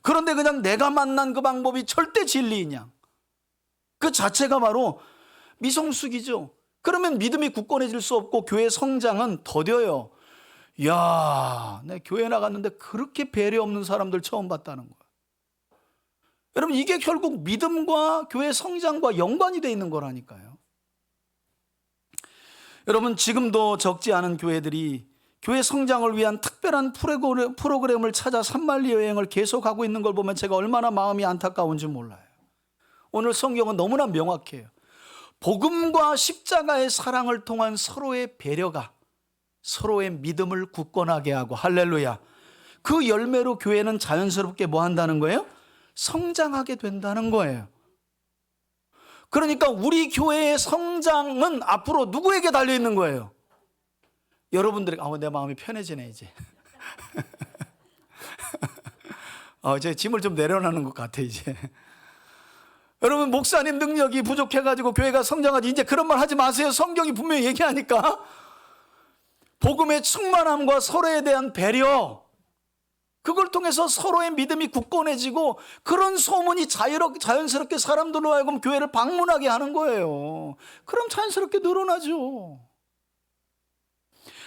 그런데 그냥 내가 만난 그 방법이 절대 진리이냐? 그 자체가 바로 미성숙이죠. 그러면 믿음이 굳건해질 수 없고 교회 성장은 더뎌요. 이야, 내 교회 나갔는데 그렇게 배려 없는 사람들 처음 봤다는 거예요. 여러분, 이게 결국 믿음과 교회 성장과 연관이 돼 있는 거라니까요. 여러분, 지금도 적지 않은 교회들이 교회 성장을 위한 특별한 프로그램을 찾아 산말리 여행을 계속하고 있는 걸 보면 제가 얼마나 마음이 안타까운지 몰라요. 오늘 성경은 너무나 명확해요. 복음과 십자가의 사랑을 통한 서로의 배려가 서로의 믿음을 굳건하게 하고, 할렐루야, 그 열매로 교회는 자연스럽게 뭐 한다는 거예요? 성장하게 된다는 거예요. 그러니까 우리 교회의 성장은 앞으로 누구에게 달려있는 거예요? 여러분들에게. 내 마음이 편해지네 이제. 제 짐을 좀 내려놓는 것 같아 이제. 여러분, 목사님 능력이 부족해가지고 교회가 성장하지, 이제 그런 말 하지 마세요. 성경이 분명히 얘기하니까. 복음의 충만함과 서로에 대한 배려, 그걸 통해서 서로의 믿음이 굳건해지고, 그런 소문이 자연스럽게 사람들로 하여금 교회를 방문하게 하는 거예요. 그럼 자연스럽게 늘어나죠.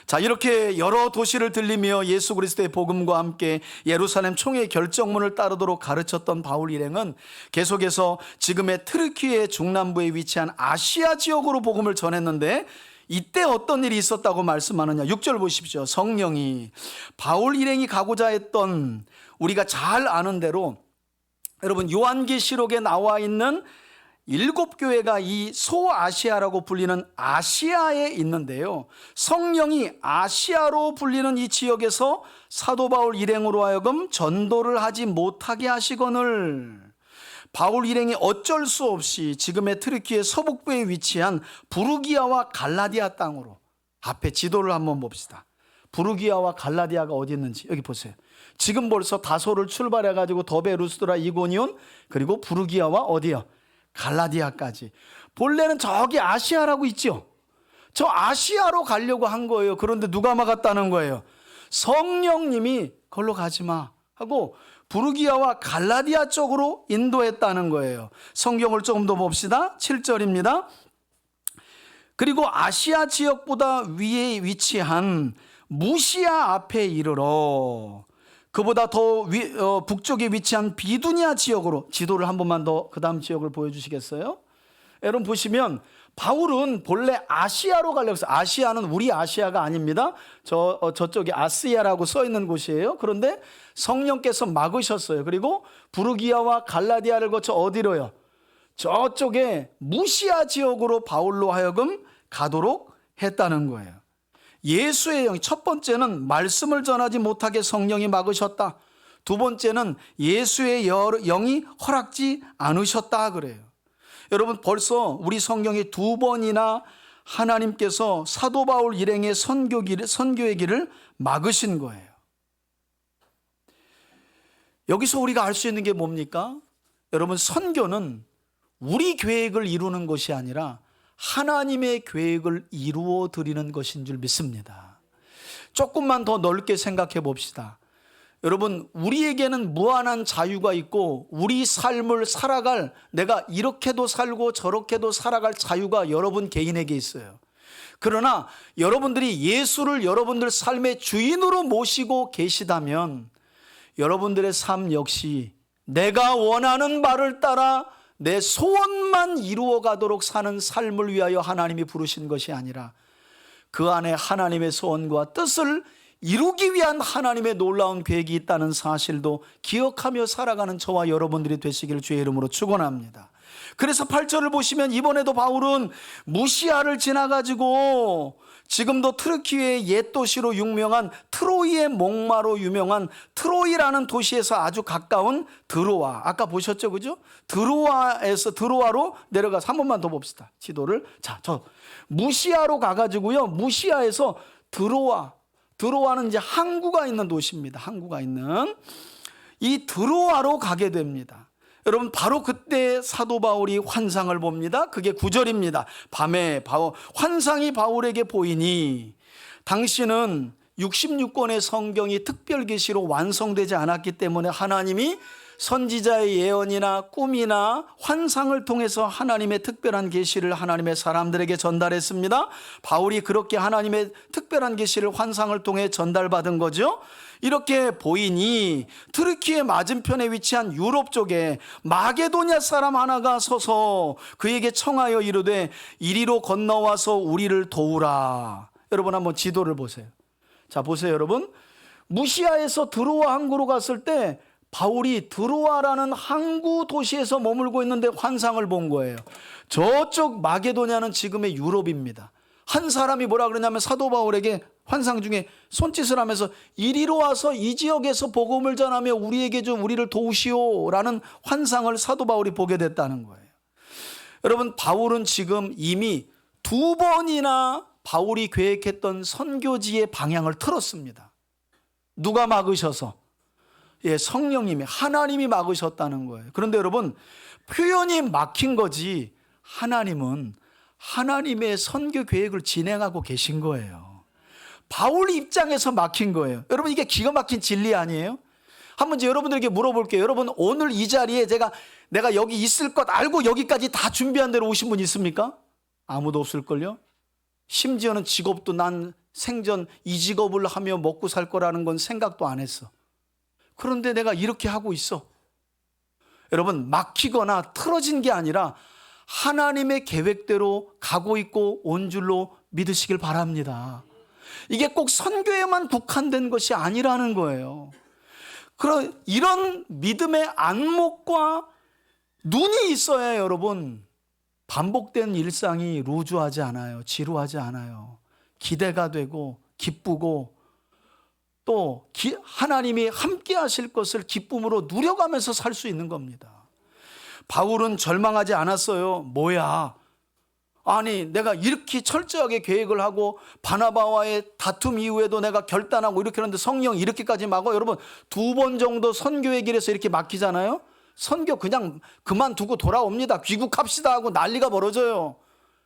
자, 이렇게 여러 도시를 들리며 예수 그리스도의 복음과 함께 예루살렘 총회 결정문을 따르도록 가르쳤던 바울 일행은 계속해서 지금의 트르키예 중남부에 위치한 아시아 지역으로 복음을 전했는데, 이때 어떤 일이 있었다고 말씀하느냐. 6절 보십시오. 성령이 바울 일행이 가고자 했던, 우리가 잘 아는 대로 여러분 요한계시록에 나와 있는 7교회가 이 소아시아라고 불리는 아시아에 있는데요, 성령이 아시아로 불리는 이 지역에서 사도 바울 일행으로 하여금 전도를 하지 못하게 하시거늘 바울 일행이 어쩔 수 없이 지금의 트르키의 서북부에 위치한 부르기아와 갈라디아 땅으로, 앞에 지도를 한번 봅시다. 부르기아와 갈라디아가 어디 있는지 여기 보세요. 지금 벌써 다소를 출발해가지고 더베, 루스드라, 이고니온, 그리고 부르기아와 어디요? 갈라디아까지. 본래는 저기 아시아라고 있죠. 저 아시아로 가려고 한 거예요. 그런데 누가 막았다는 거예요? 성령님이 걸로 가지 마 하고 부르기아와 갈라디아 쪽으로 인도했다는 거예요. 성경을 조금 더 봅시다. 7절입니다. 그리고 아시아 지역보다 위에 위치한 무시아 앞에 이르러 그보다 더 북쪽에 위치한 비두니아 지역으로, 지도를 한 번만 더 그 다음 지역을 보여주시겠어요? 여러분 보시면 바울은 본래 아시아로 가려고 했어요. 아시아는 우리 아시아가 아닙니다. 저쪽에 아시아라고 써 있는 곳이에요. 그런데 성령께서 막으셨어요. 그리고 부르기아와 갈라디아를 거쳐 어디로요? 저쪽에 무시아 지역으로 바울로 하여금 가도록 했다는 거예요. 예수의 영, 첫 번째는 말씀을 전하지 못하게 성령이 막으셨다. 두 번째는 예수의 영이 허락지 않으셨다 그래요. 여러분 벌써 우리 성경에 두 번이나 하나님께서 사도 바울 일행의 선교의 길을 막으신 거예요. 여기서 우리가 알 수 있는 게 뭡니까? 여러분 선교는 우리 계획을 이루는 것이 아니라 하나님의 계획을 이루어 드리는 것인 줄 믿습니다. 조금만 더 넓게 생각해 봅시다. 여러분 우리에게는 무한한 자유가 있고 우리 삶을 살아갈, 내가 이렇게도 살고 저렇게도 살아갈 자유가 여러분 개인에게 있어요. 그러나 여러분들이 예수를 여러분들 삶의 주인으로 모시고 계시다면 여러분들의 삶 역시 내가 원하는 바를 따라 내 소원만 이루어 가도록 사는 삶을 위하여 하나님이 부르신 것이 아니라 그 안에 하나님의 소원과 뜻을 이루기 위한 하나님의 놀라운 계획이 있다는 사실도 기억하며 살아가는 저와 여러분들이 되시기를 주의 이름으로 축원합니다. 그래서 8절을 보시면 이번에도 바울은 무시아를 지나가지고 지금도 트르키의 옛 도시로 유명한 트로이의 목마로 유명한 트로이라는 도시에서 아주 가까운 드로아, 아까 보셨죠, 그죠? 드로아로 내려가서 한 번만 더 봅시다. 지도를. 자, 저 무시아로 가가지고요, 무시아에서 드로아는 이제 항구가 있는 도시입니다. 항구가 있는 이 드로아로 가게 됩니다. 여러분 바로 그때 사도 바울이 환상을 봅니다. 그게 9절입니다. 밤에 환상이 바울에게 보이니 당신은 66권의 성경이 특별 계시로 완성되지 않았기 때문에 하나님이 선지자의 예언이나 꿈이나 환상을 통해서 하나님의 특별한 계시를 하나님의 사람들에게 전달했습니다. 바울이 그렇게 하나님의 특별한 계시를 환상을 통해 전달받은 거죠. 이렇게 보이니 트르키의 맞은편에 위치한 유럽 쪽에 마게도냐 사람 하나가 서서 그에게 청하여 이르되 이리로 건너와서 우리를 도우라. 여러분 한번 지도를 보세요. 자, 보세요 여러분. 무시아에서 드로아 항구로 갔을 때 바울이 드로아라는 항구 도시에서 머물고 있는데 환상을 본 거예요. 저쪽 마게도냐는 지금의 유럽입니다. 한 사람이 뭐라 그러냐면 사도 바울에게 환상 중에 손짓을 하면서 이리로 와서 이 지역에서 복음을 전하며 우리에게 좀 우리를 도우시오라는 환상을 사도 바울이 보게 됐다는 거예요. 여러분 바울은 지금 이미 2번이나 바울이 계획했던 선교지의 방향을 틀었습니다. 누가 막으셔서? 성령님이, 하나님이 막으셨다는 거예요. 그런데 여러분 표현이 막힌 거지 하나님은 하나님의 선교 계획을 진행하고 계신 거예요. 바울 입장에서 막힌 거예요. 여러분 이게 기가 막힌 진리 아니에요? 한번 이제 여러분들에게 물어볼게요. 여러분 오늘 이 자리에 내가 여기 있을 것 알고 여기까지 다 준비한 대로 오신 분 있습니까? 아무도 없을걸요? 심지어는 직업도 난 생전 이 직업을 하며 먹고 살 거라는 건 생각도 안 했어. 그런데 내가 이렇게 하고 있어. 여러분 막히거나 틀어진 게 아니라 하나님의 계획대로 가고 있고 온 줄로 믿으시길 바랍니다. 이게 꼭 선교에만 국한된 것이 아니라는 거예요. 이런 믿음의 안목과 눈이 있어야 여러분 반복된 일상이 루즈하지 않아요. 지루하지 않아요. 기대가 되고 기쁘고 또 하나님이 함께 하실 것을 기쁨으로 누려가면서 살 수 있는 겁니다. 바울은 절망하지 않았어요. 뭐야? 아니 내가 이렇게 철저하게 계획을 하고 바나바와의 다툼 이후에도 내가 결단하고 이렇게 하는데 성령 이렇게까지 막어? 여러분 2번 정도 선교의 길에서 이렇게 막히잖아요. 선교 그냥 그만두고 돌아옵니다. 귀국합시다 하고 난리가 벌어져요.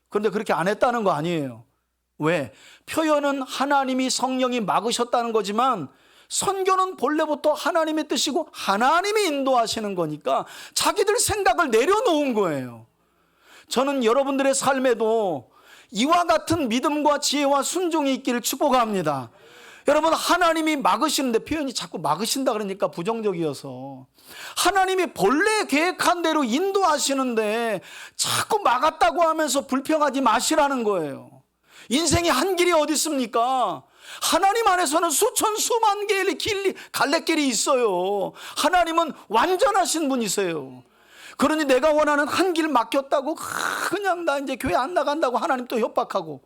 그런데 그렇게 안 했다는 거 아니에요. 왜? 표현은 하나님이 성령이 막으셨다는 거지만 선교는 본래부터 하나님의 뜻이고 하나님이 인도하시는 거니까 자기들 생각을 내려놓은 거예요. 저는 여러분들의 삶에도 이와 같은 믿음과 지혜와 순종이 있기를 축복합니다. 여러분, 하나님이 막으시는데, 표현이 자꾸 막으신다 그러니까 부정적이어서, 하나님이 본래 계획한 대로 인도하시는데 자꾸 막았다고 하면서 불평하지 마시라는 거예요. 인생이 한 길이 어디 있습니까? 하나님 안에서는 수천 수만 개의 갈래길이 있어요. 하나님은 완전하신 분이세요. 그러니 내가 원하는 한 길 막혔다고 그냥 나 이제 교회 안 나간다고 하나님 또 협박하고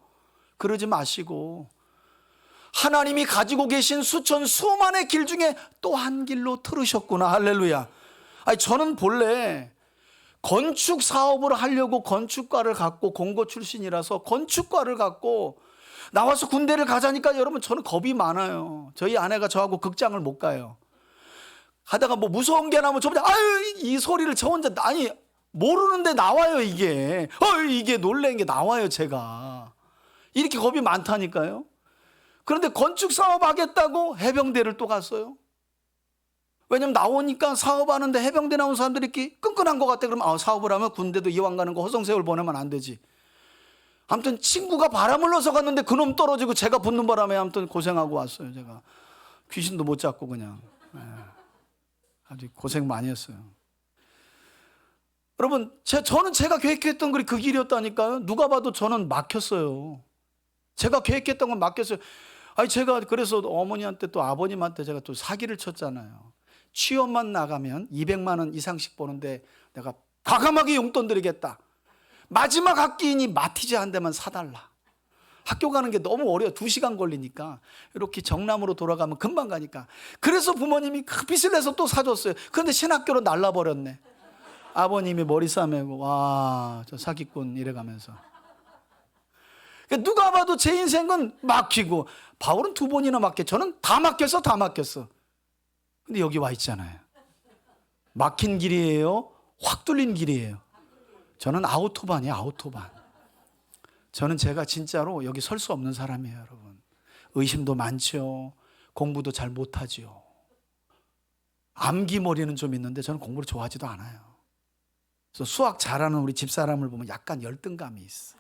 그러지 마시고, 하나님이 가지고 계신 수천 수만의 길 중에 또 한 길로 틀으셨구나. 할렐루야. 아니, 저는 본래 건축 사업을 하려고 건축과를 갖고, 공고 출신이라서 건축과를 갖고 나와서 군대를 가자니까 여러분, 저는 겁이 많아요. 저희 아내가 저하고 극장을 못 가요. 하다가 뭐 무서운 게 나오면 저 혼자 아유, 이 소리를 저 혼자, 아니 모르는데 나와요. 이게 이게 놀란 게 나와요. 제가 이렇게 겁이 많다니까요. 그런데 건축 사업 하겠다고 해병대를 또 갔어요. 왜냐면 나오니까 사업하는데 해병대 나온 사람들이 이렇게 끈끈한 것 같아. 그러면 사업을 하면 군대도 이왕 가는 거 허송세월 보내면 안 되지. 아무튼 친구가 바람을 넣어서 갔는데 그놈 떨어지고 제가 붙는 바람에 아무튼 고생하고 왔어요. 제가 귀신도 못 잡고 그냥 아주 고생 많이 했어요. 여러분, 저는 제가 계획했던 그 길이었다니까요. 누가 봐도 저는 막혔어요. 제가 계획했던 건 막혔어요. 아니, 제가 그래서 어머니한테 또 아버님한테 제가 또 사기를 쳤잖아요. 취업만 나가면 200만 원 이상씩 버는데 내가 과감하게 용돈 드리겠다. 마지막 학기이니 마티즈 한 대만 사달라. 학교 가는 게 너무 어려워. 2시간 걸리니까. 이렇게 정남으로 돌아가면 금방 가니까. 그래서 부모님이 빚을 내서 또 사줬어요. 그런데 신학교로 날라버렸네. 아버님이 머리 싸매고 와, 저 사기꾼 이래가면서. 누가 봐도 제 인생은 막히고, 바울은 2번이나 막혀. 저는 다 막혔어. 근데 여기 와 있잖아요. 막힌 길이에요? 확 뚫린 길이에요? 저는 아우토반이에요. 아우토반. 저는 제가 진짜로 여기 설 수 없는 사람이에요. 여러분, 의심도 많죠. 공부도 잘 못하죠. 암기머리는 좀 있는데 저는 공부를 좋아하지도 않아요. 그래서 수학 잘하는 우리 집사람을 보면 약간 열등감이 있어.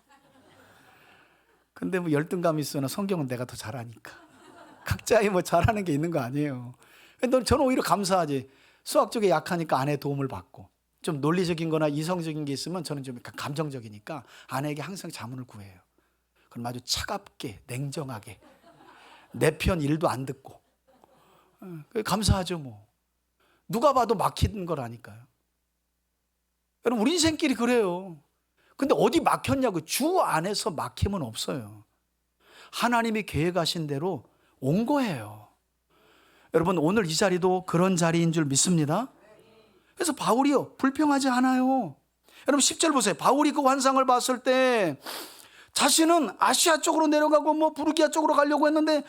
근데 뭐 열등감이 있으나 성경은 내가 더 잘하니까. 각자의 뭐 잘하는 게 있는 거 아니에요. 근데 저는 오히려 감사하지. 수학 쪽에 약하니까 아내의 도움을 받고, 좀 논리적인 거나 이성적인 게 있으면 저는 좀 감정적이니까 아내에게 항상 자문을 구해요. 그럼 아주 차갑게 냉정하게 내 편 일도 안 듣고. 감사하죠. 뭐 누가 봐도 막힌 거라니까요. 여러분, 우리 인생길이 그래요. 근데 어디 막혔냐고. 주 안에서 막힘은 없어요. 하나님이 계획하신 대로 온 거예요. 여러분, 오늘 이 자리도 그런 자리인 줄 믿습니다. 그래서 바울이요, 불평하지 않아요. 여러분 10절 보세요. 바울이 그 환상을 봤을 때 자신은 아시아 쪽으로 내려가고 뭐 부르기아 쪽으로 가려고 했는데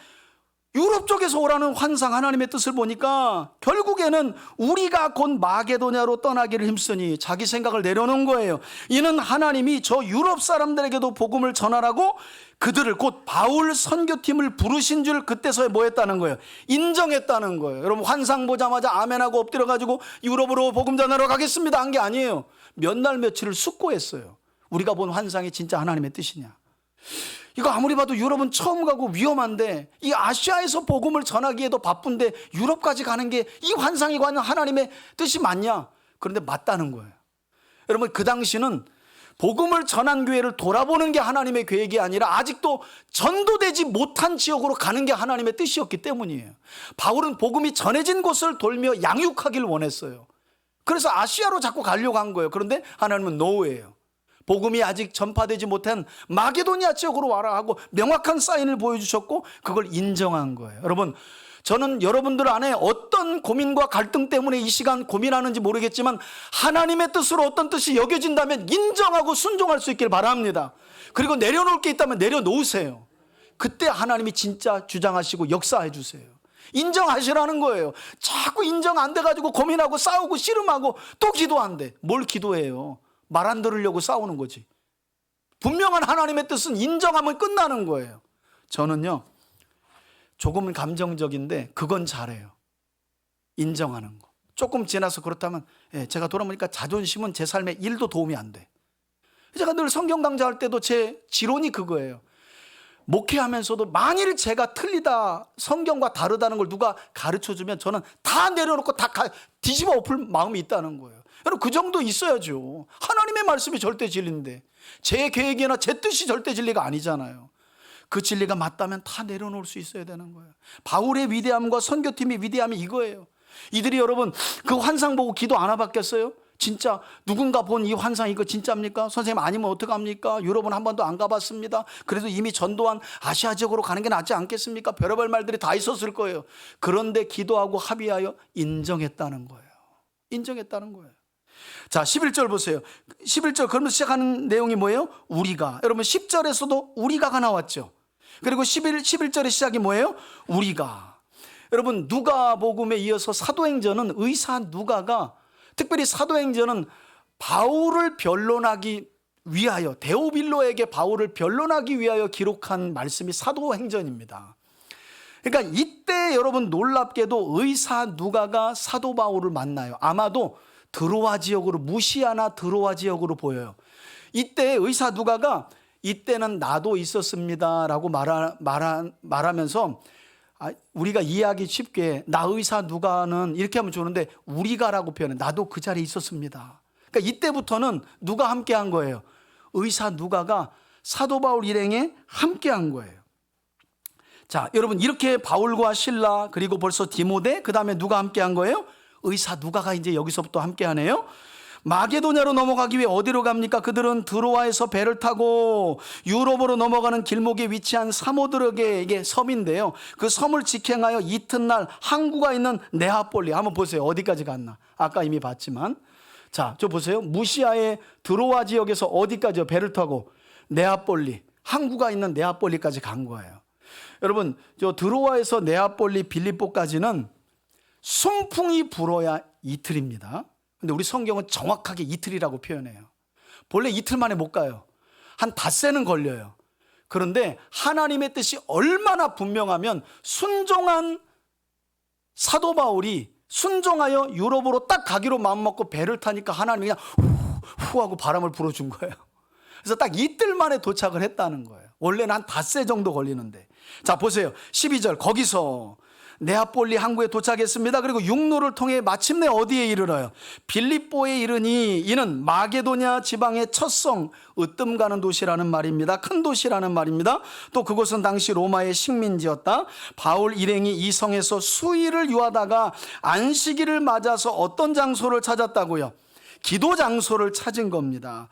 유럽 쪽에서 오라는 환상, 하나님의 뜻을 보니까 결국에는 우리가 곧 마게도냐로 떠나기를 힘쓰니 자기 생각을 내려놓은 거예요. 이는 하나님이 저 유럽 사람들에게도 복음을 전하라고 그들을, 곧 바울 선교팀을 부르신 줄 그때서야 뭐 했다는 거예요? 인정했다는 거예요. 여러분, 환상 보자마자 아멘하고 엎드려가지고 유럽으로 복음 전하러 가겠습니다 한 게 아니에요. 몇 날 며칠을 숙고했어요. 우리가 본 환상이 진짜 하나님의 뜻이냐. 이거 아무리 봐도 유럽은 처음 가고 위험한데, 이 아시아에서 복음을 전하기에도 바쁜데 유럽까지 가는 게 이 환상이 과연 하나님의 뜻이 맞냐? 그런데 맞다는 거예요. 여러분, 그 당시는 복음을 전한 교회를 돌아보는 게 하나님의 계획이 아니라 아직도 전도되지 못한 지역으로 가는 게 하나님의 뜻이었기 때문이에요. 바울은 복음이 전해진 곳을 돌며 양육하길 원했어요. 그래서 아시아로 자꾸 가려고 한 거예요. 그런데 하나님은 노예요. 복음이 아직 전파되지 못한 마게도니아 지역으로 와라 하고 명확한 사인을 보여주셨고 그걸 인정한 거예요. 여러분, 저는 여러분들 안에 어떤 고민과 갈등 때문에 이 시간 고민하는지 모르겠지만 하나님의 뜻으로 어떤 뜻이 여겨진다면 인정하고 순종할 수 있길 바랍니다. 그리고 내려놓을 게 있다면 내려놓으세요. 그때 하나님이 진짜 주장하시고 역사해 주세요. 인정하시라는 거예요. 자꾸 인정 안 돼가지고 고민하고 싸우고 씨름하고 또 기도 안 돼. 뭘 기도해요? 말 안 들으려고 싸우는 거지. 분명한 하나님의 뜻은 인정하면 끝나는 거예요. 저는요, 조금은 감정적인데 그건 잘해요. 인정하는 거. 조금 지나서 그렇다면 제가 돌아보니까 자존심은 제 삶에 1도 도움이 안 돼. 제가 늘 성경 강좌할 때도 제 지론이 그거예요. 목회하면서도 만일 제가 틀리다, 성경과 다르다는 걸 누가 가르쳐주면 저는 다 내려놓고 다 뒤집어 엎을 마음이 있다는 거예요. 여러분, 그 정도 있어야죠. 하나님의 말씀이 절대 진리인데 제 계획이나 제 뜻이 절대 진리가 아니잖아요. 그 진리가 맞다면 다 내려놓을 수 있어야 되는 거예요. 바울의 위대함과 선교팀의 위대함이 이거예요. 이들이 여러분 그 환상 보고 기도 안 해봤겠어요? 진짜 누군가 본 이 환상 이거 진짜입니까? 선생님 아니면 어떡합니까? 유럽은 한 번도 안 가봤습니다. 그래도 이미 전도한 아시아 지역으로 가는 게 낫지 않겠습니까? 별의별 말들이 다 있었을 거예요. 그런데 기도하고 합의하여 인정했다는 거예요. 인정했다는 거예요. 자, 11절 보세요. 11절 그러면서 시작하는 내용이 뭐예요? 우리가. 여러분 10절에서도 우리가가 나왔죠. 그리고 11절의 시작이 뭐예요? 우리가. 여러분 누가복음에 이어서 사도행전은 의사 누가가, 특별히 사도행전은 바울을 변론하기 위하여, 데오빌로에게 바울을 변론하기 위하여 기록한 말씀이 사도행전입니다. 그러니까 이때 여러분 놀랍게도 의사 누가가 사도 바울을 만나요. 아마도 드로아 지역으로, 무시아나 드로아 지역으로 보여요. 이때 의사 누가가 이때는 나도 있었습니다라고 말하면서 우리가 이해하기 쉽게 나 의사 누가는 이렇게 하면 좋은데 우리가라고 표현해. 나도 그 자리에 있었습니다. 그러니까 이때부터는 누가 함께한 거예요? 의사 누가가 사도 바울 일행에 함께한 거예요. 자, 여러분 이렇게 바울과 실라 그리고 벌써 디모데 그 다음에 누가 함께한 거예요? 의사 누가가 이제 여기서부터 함께하네요. 마게도냐로 넘어가기 위해 어디로 갑니까? 그들은 드로아에서 배를 타고 유럽으로 넘어가는 길목에 위치한 사모드르게, 이게 섬인데요, 그 섬을 직행하여 이튿날 항구가 있는 네아폴리. 한번 보세요. 어디까지 갔나? 아까 이미 봤지만, 자, 저 보세요. 무시아의 드로아 지역에서 어디까지요? 배를 타고 네아폴리, 항구가 있는 네아폴리까지 간 거예요. 여러분 저 드로아에서 네아폴리 빌립보까지는 순풍이 불어야 이틀입니다. 근데 우리 성경은 정확하게 이틀이라고 표현해요. 본래 이틀 만에 못 가요. 한 닷새는 걸려요. 그런데 하나님의 뜻이 얼마나 분명하면 순종한 사도 바울이 순종하여 유럽으로 딱 가기로 마음먹고 배를 타니까 하나님이 그냥 후 하고 바람을 불어준 거예요. 그래서 딱 이틀 만에 도착을 했다는 거예요. 원래는 한 닷새 정도 걸리는데. 자, 보세요. 12절 거기서 네아폴리 항구에 도착했습니다. 그리고 육로를 통해 마침내 어디에 이르러요? 빌립보에 이르니 이는 마게도냐 지방의 첫 성, 으뜸 가는 도시라는 말입니다. 큰 도시라는 말입니다. 또 그곳은 당시 로마의 식민지였다. 바울 일행이 이 성에서 수일을 유하다가 안식일을 맞아서 어떤 장소를 찾았다고요? 기도 장소를 찾은 겁니다.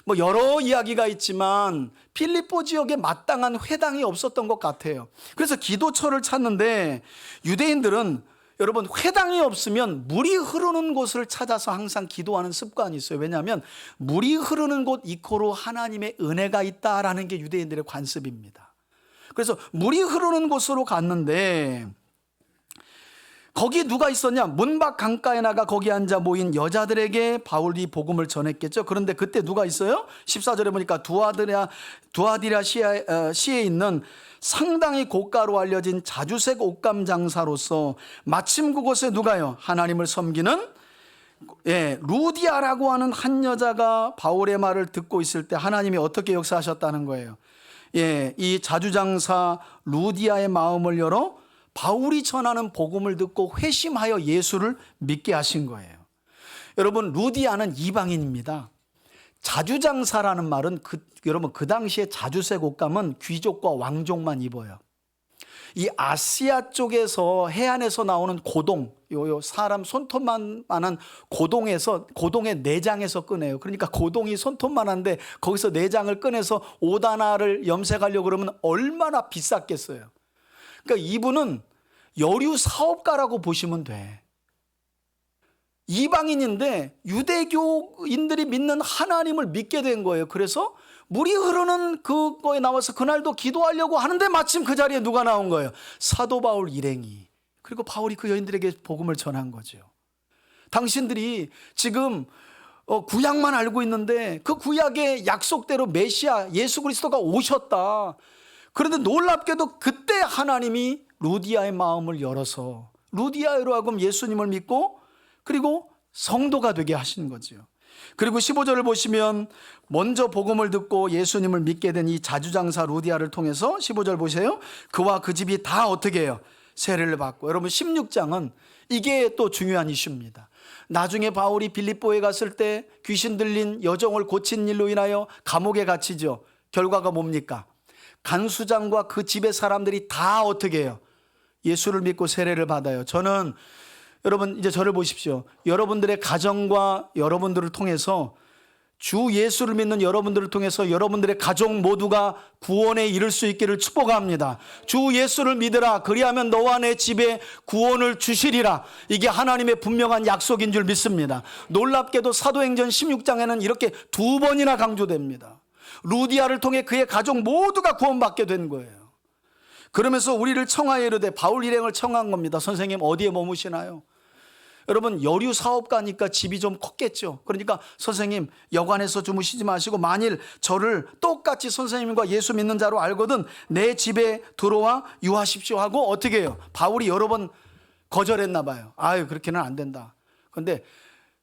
뭐 여러 이야기가 있지만 필리포 지역에 마땅한 회당이 없었던 것 같아요. 그래서 기도처를 찾는데 유대인들은 여러분 회당이 없으면 물이 흐르는 곳을 찾아서 항상 기도하는 습관이 있어요. 왜냐하면 물이 흐르는 곳 이코로 하나님의 은혜가 있다라는 게 유대인들의 관습입니다. 그래서 물이 흐르는 곳으로 갔는데 거기 누가 있었냐? 문밖 강가에 나가 거기 앉아 모인 여자들에게 바울이 복음을 전했겠죠. 그런데 그때 누가 있어요? 14절에 보니까 두아디라 시에 있는 상당히 고가로 알려진 자주색 옷감 장사로서 마침 그곳에 누가요? 하나님을 섬기는 루디아라고 하는 한 여자가 바울의 말을 듣고 있을 때 하나님이 어떻게 역사하셨다는 거예요. 이 자주장사 루디아의 마음을 열어 바울이 전하는 복음을 듣고 회심하여 예수를 믿게 하신 거예요. 여러분 루디아는 이방인입니다. 자주장사라는 말은 여러분 그 당시에 자주색 옷감은 귀족과 왕족만 입어요. 이 아시아 쪽에서 해안에서 나오는 고동, 사람 손톱만 한한 고동의 내장에서 꺼내요. 그러니까 고동이 손톱만 한데 거기서 내장을 꺼내서 옷 하나를 염색하려고 그러면 얼마나 비쌌겠어요. 그러니까 이분은 여류 사업가라고 보시면 돼. 이방인인데 유대교인들이 믿는 하나님을 믿게 된 거예요. 그래서 물이 흐르는 그거에 나와서 그날도 기도하려고 하는데 마침 그 자리에 누가 나온 거예요? 사도 바울 일행이. 그리고 바울이 그 여인들에게 복음을 전한 거죠. 당신들이 지금 구약만 알고 있는데 그 구약의 약속대로 메시아 예수 그리스도가 오셨다. 그런데 놀랍게도 그때 하나님이 루디아의 마음을 열어서 루디아로 하여금 예수님을 믿고 그리고 성도가 되게 하신 거죠. 그리고 15절을 보시면 먼저 복음을 듣고 예수님을 믿게 된 이 자주장사 루디아를 통해서 15절 보세요. 그와 그 집이 다 어떻게 해요? 세례를 받고. 여러분 16장은 이게 또 중요한 이슈입니다. 나중에 바울이 빌립보에 갔을 때 귀신 들린 여종을 고친 일로 인하여 감옥에 갇히죠. 결과가 뭡니까? 간수장과 그 집의 사람들이 다 어떻게 해요? 예수를 믿고 세례를 받아요. 저는 여러분 이제 저를 보십시오. 여러분들의 가정과 여러분들을 통해서 주 예수를 믿는 여러분들을 통해서 여러분들의 가족 모두가 구원에 이를 수 있기를 축복합니다. 주 예수를 믿으라. 그리하면 너와 내 집에 구원을 주시리라. 이게 하나님의 분명한 약속인 줄 믿습니다. 놀랍게도 사도행전 16장에는 이렇게 2번이나 강조됩니다. 루디아를 통해 그의 가족 모두가 구원받게 된 거예요. 그러면서 우리를 청하여 이르되 바울 일행을 청한 겁니다. 선생님 어디에 머무시나요? 여러분 여류 사업가니까 집이 좀 컸겠죠. 그러니까 선생님 여관에서 주무시지 마시고 만일 저를 똑같이 선생님과 예수 믿는 자로 알거든 내 집에 들어와 유하십시오 하고 어떻게 해요? 바울이 여러 번 거절했나 봐요. 아유 그렇게는 안 된다. 그런데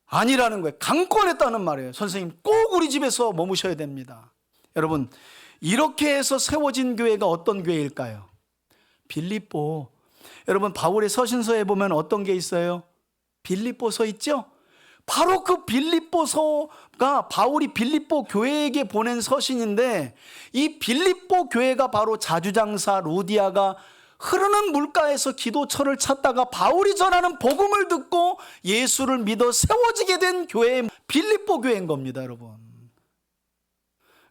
아니라는 거예요. 강권했다는 말이에요. 선생님 꼭 우리 집에서 머무셔야 됩니다. 여러분 이렇게 해서 세워진 교회가 어떤 교회일까요? 빌립보. 여러분 바울의 서신서에 보면 어떤 게 있어요? 빌립보서 있죠? 바로 그 빌립보서가 바울이 빌립보 교회에게 보낸 서신인데 이 빌립보 교회가 바로 자주장사 루디아가 흐르는 물가에서 기도처를 찾다가 바울이 전하는 복음을 듣고 예수를 믿어 세워지게 된 교회 빌립보 교회인 겁니다.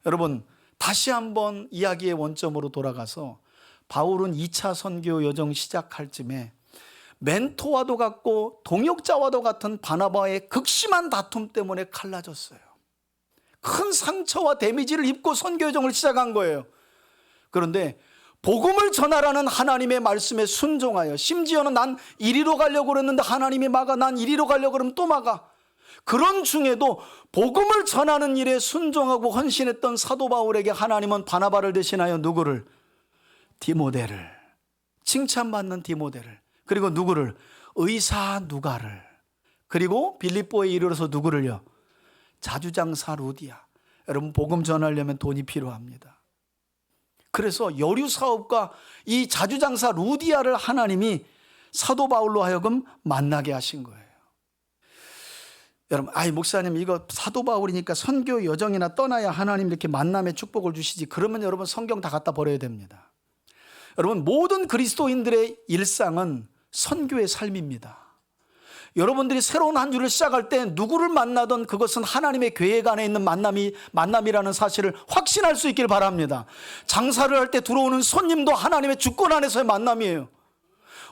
여러분 다시 한번 이야기의 원점으로 돌아가서 바울은 2차 선교 여정 시작할 쯤에 멘토와도 같고 동역자와도 같은 바나바의 극심한 다툼 때문에 갈라졌어요. 큰 상처와 데미지를 입고 선교 여정을 시작한 거예요. 그런데 복음을 전하라는 하나님의 말씀에 순종하여 심지어는 난 이리로 가려고 그랬는데 하나님이 막아 난 이리로 가려고 그러면 또 막아. 그런 중에도 복음을 전하는 일에 순종하고 헌신했던 사도 바울에게 하나님은 바나바를 대신하여 누구를? 디모데를, 칭찬받는 디모데를, 그리고 누구를? 의사 누가를, 그리고 빌립보에 이르러서 누구를요? 자주장사 루디아. 여러분 복음 전하려면 돈이 필요합니다. 그래서 여류 사업과 이 자주장사 루디아를 하나님이 사도 바울로 하여금 만나게 하신 거예요. 여러분, 목사님 이거 사도 바울이니까 선교 여정이나 떠나야 하나님 이렇게 만남의 축복을 주시지. 그러면 여러분 성경 다 갖다 버려야 됩니다. 여러분 모든 그리스도인들의 일상은 선교의 삶입니다. 여러분들이 새로운 한 주를 시작할 때 누구를 만나든 그것은 하나님의 계획 안에 있는 만남이라는 사실을 확신할 수 있길 바랍니다. 장사를 할 때 들어오는 손님도 하나님의 주권 안에서의 만남이에요.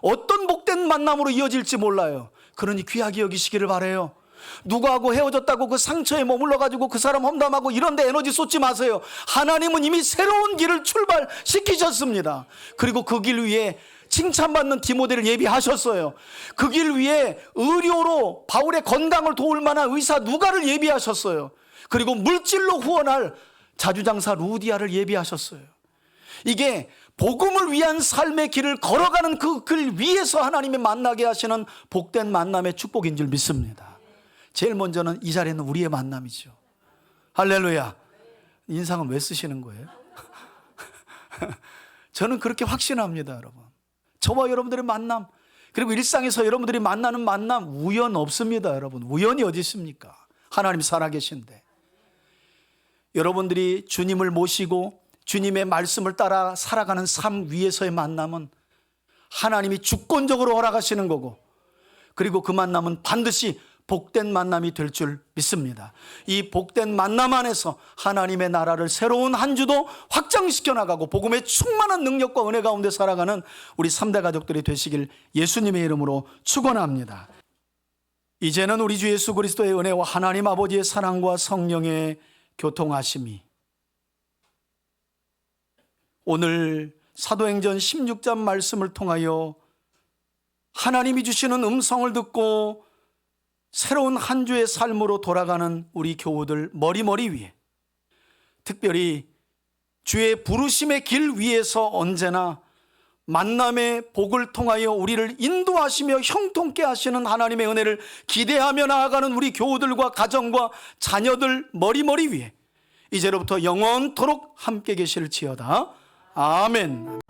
어떤 복된 만남으로 이어질지 몰라요. 그러니 귀하게 여기시기를 바라요. 누구하고 헤어졌다고 그 상처에 머물러 가지고 그 사람 험담하고 이런 데 에너지 쏟지 마세요. 하나님은 이미 새로운 길을 출발시키셨습니다. 그리고 그 길 위에 칭찬받는 디모데를 예비하셨어요. 그 길 위에 의료로 바울의 건강을 도울 만한 의사 누가를 예비하셨어요. 그리고 물질로 후원할 자주장사 루디아를 예비하셨어요. 이게 복음을 위한 삶의 길을 걸어가는 그 길 위에서 하나님이 만나게 하시는 복된 만남의 축복인 줄 믿습니다. 제일 먼저는 이 자리에 있는 우리의 만남이죠. 할렐루야. 인상은 왜 쓰시는 거예요? 저는 그렇게 확신합니다, 여러분. 저와 여러분들의 만남, 그리고 일상에서 여러분들이 만나는 만남 우연 없습니다, 여러분. 우연이 어디 있습니까? 하나님 살아계신데. 여러분들이 주님을 모시고 주님의 말씀을 따라 살아가는 삶 위에서의 만남은 하나님이 주권적으로 허락하시는 거고, 그리고 그 만남은 반드시 복된 만남이 될 줄 믿습니다. 이 복된 만남 안에서 하나님의 나라를 새로운 한 주도 확장시켜 나가고 복음의 충만한 능력과 은혜 가운데 살아가는 우리 3대 가족들이 되시길 예수님의 이름으로 축원합니다. 이제는 우리 주 예수 그리스도의 은혜와 하나님 아버지의 사랑과 성령의 교통하심이 오늘 사도행전 16장 말씀을 통하여 하나님이 주시는 음성을 듣고 새로운 한 주의 삶으로 돌아가는 우리 교우들 머리머리 위에, 특별히 주의 부르심의 길 위에서 언제나 만남의 복을 통하여 우리를 인도하시며 형통케 하시는 하나님의 은혜를 기대하며 나아가는 우리 교우들과 가정과 자녀들 머리머리 위에 이제로부터 영원토록 함께 계실지어다. 아멘.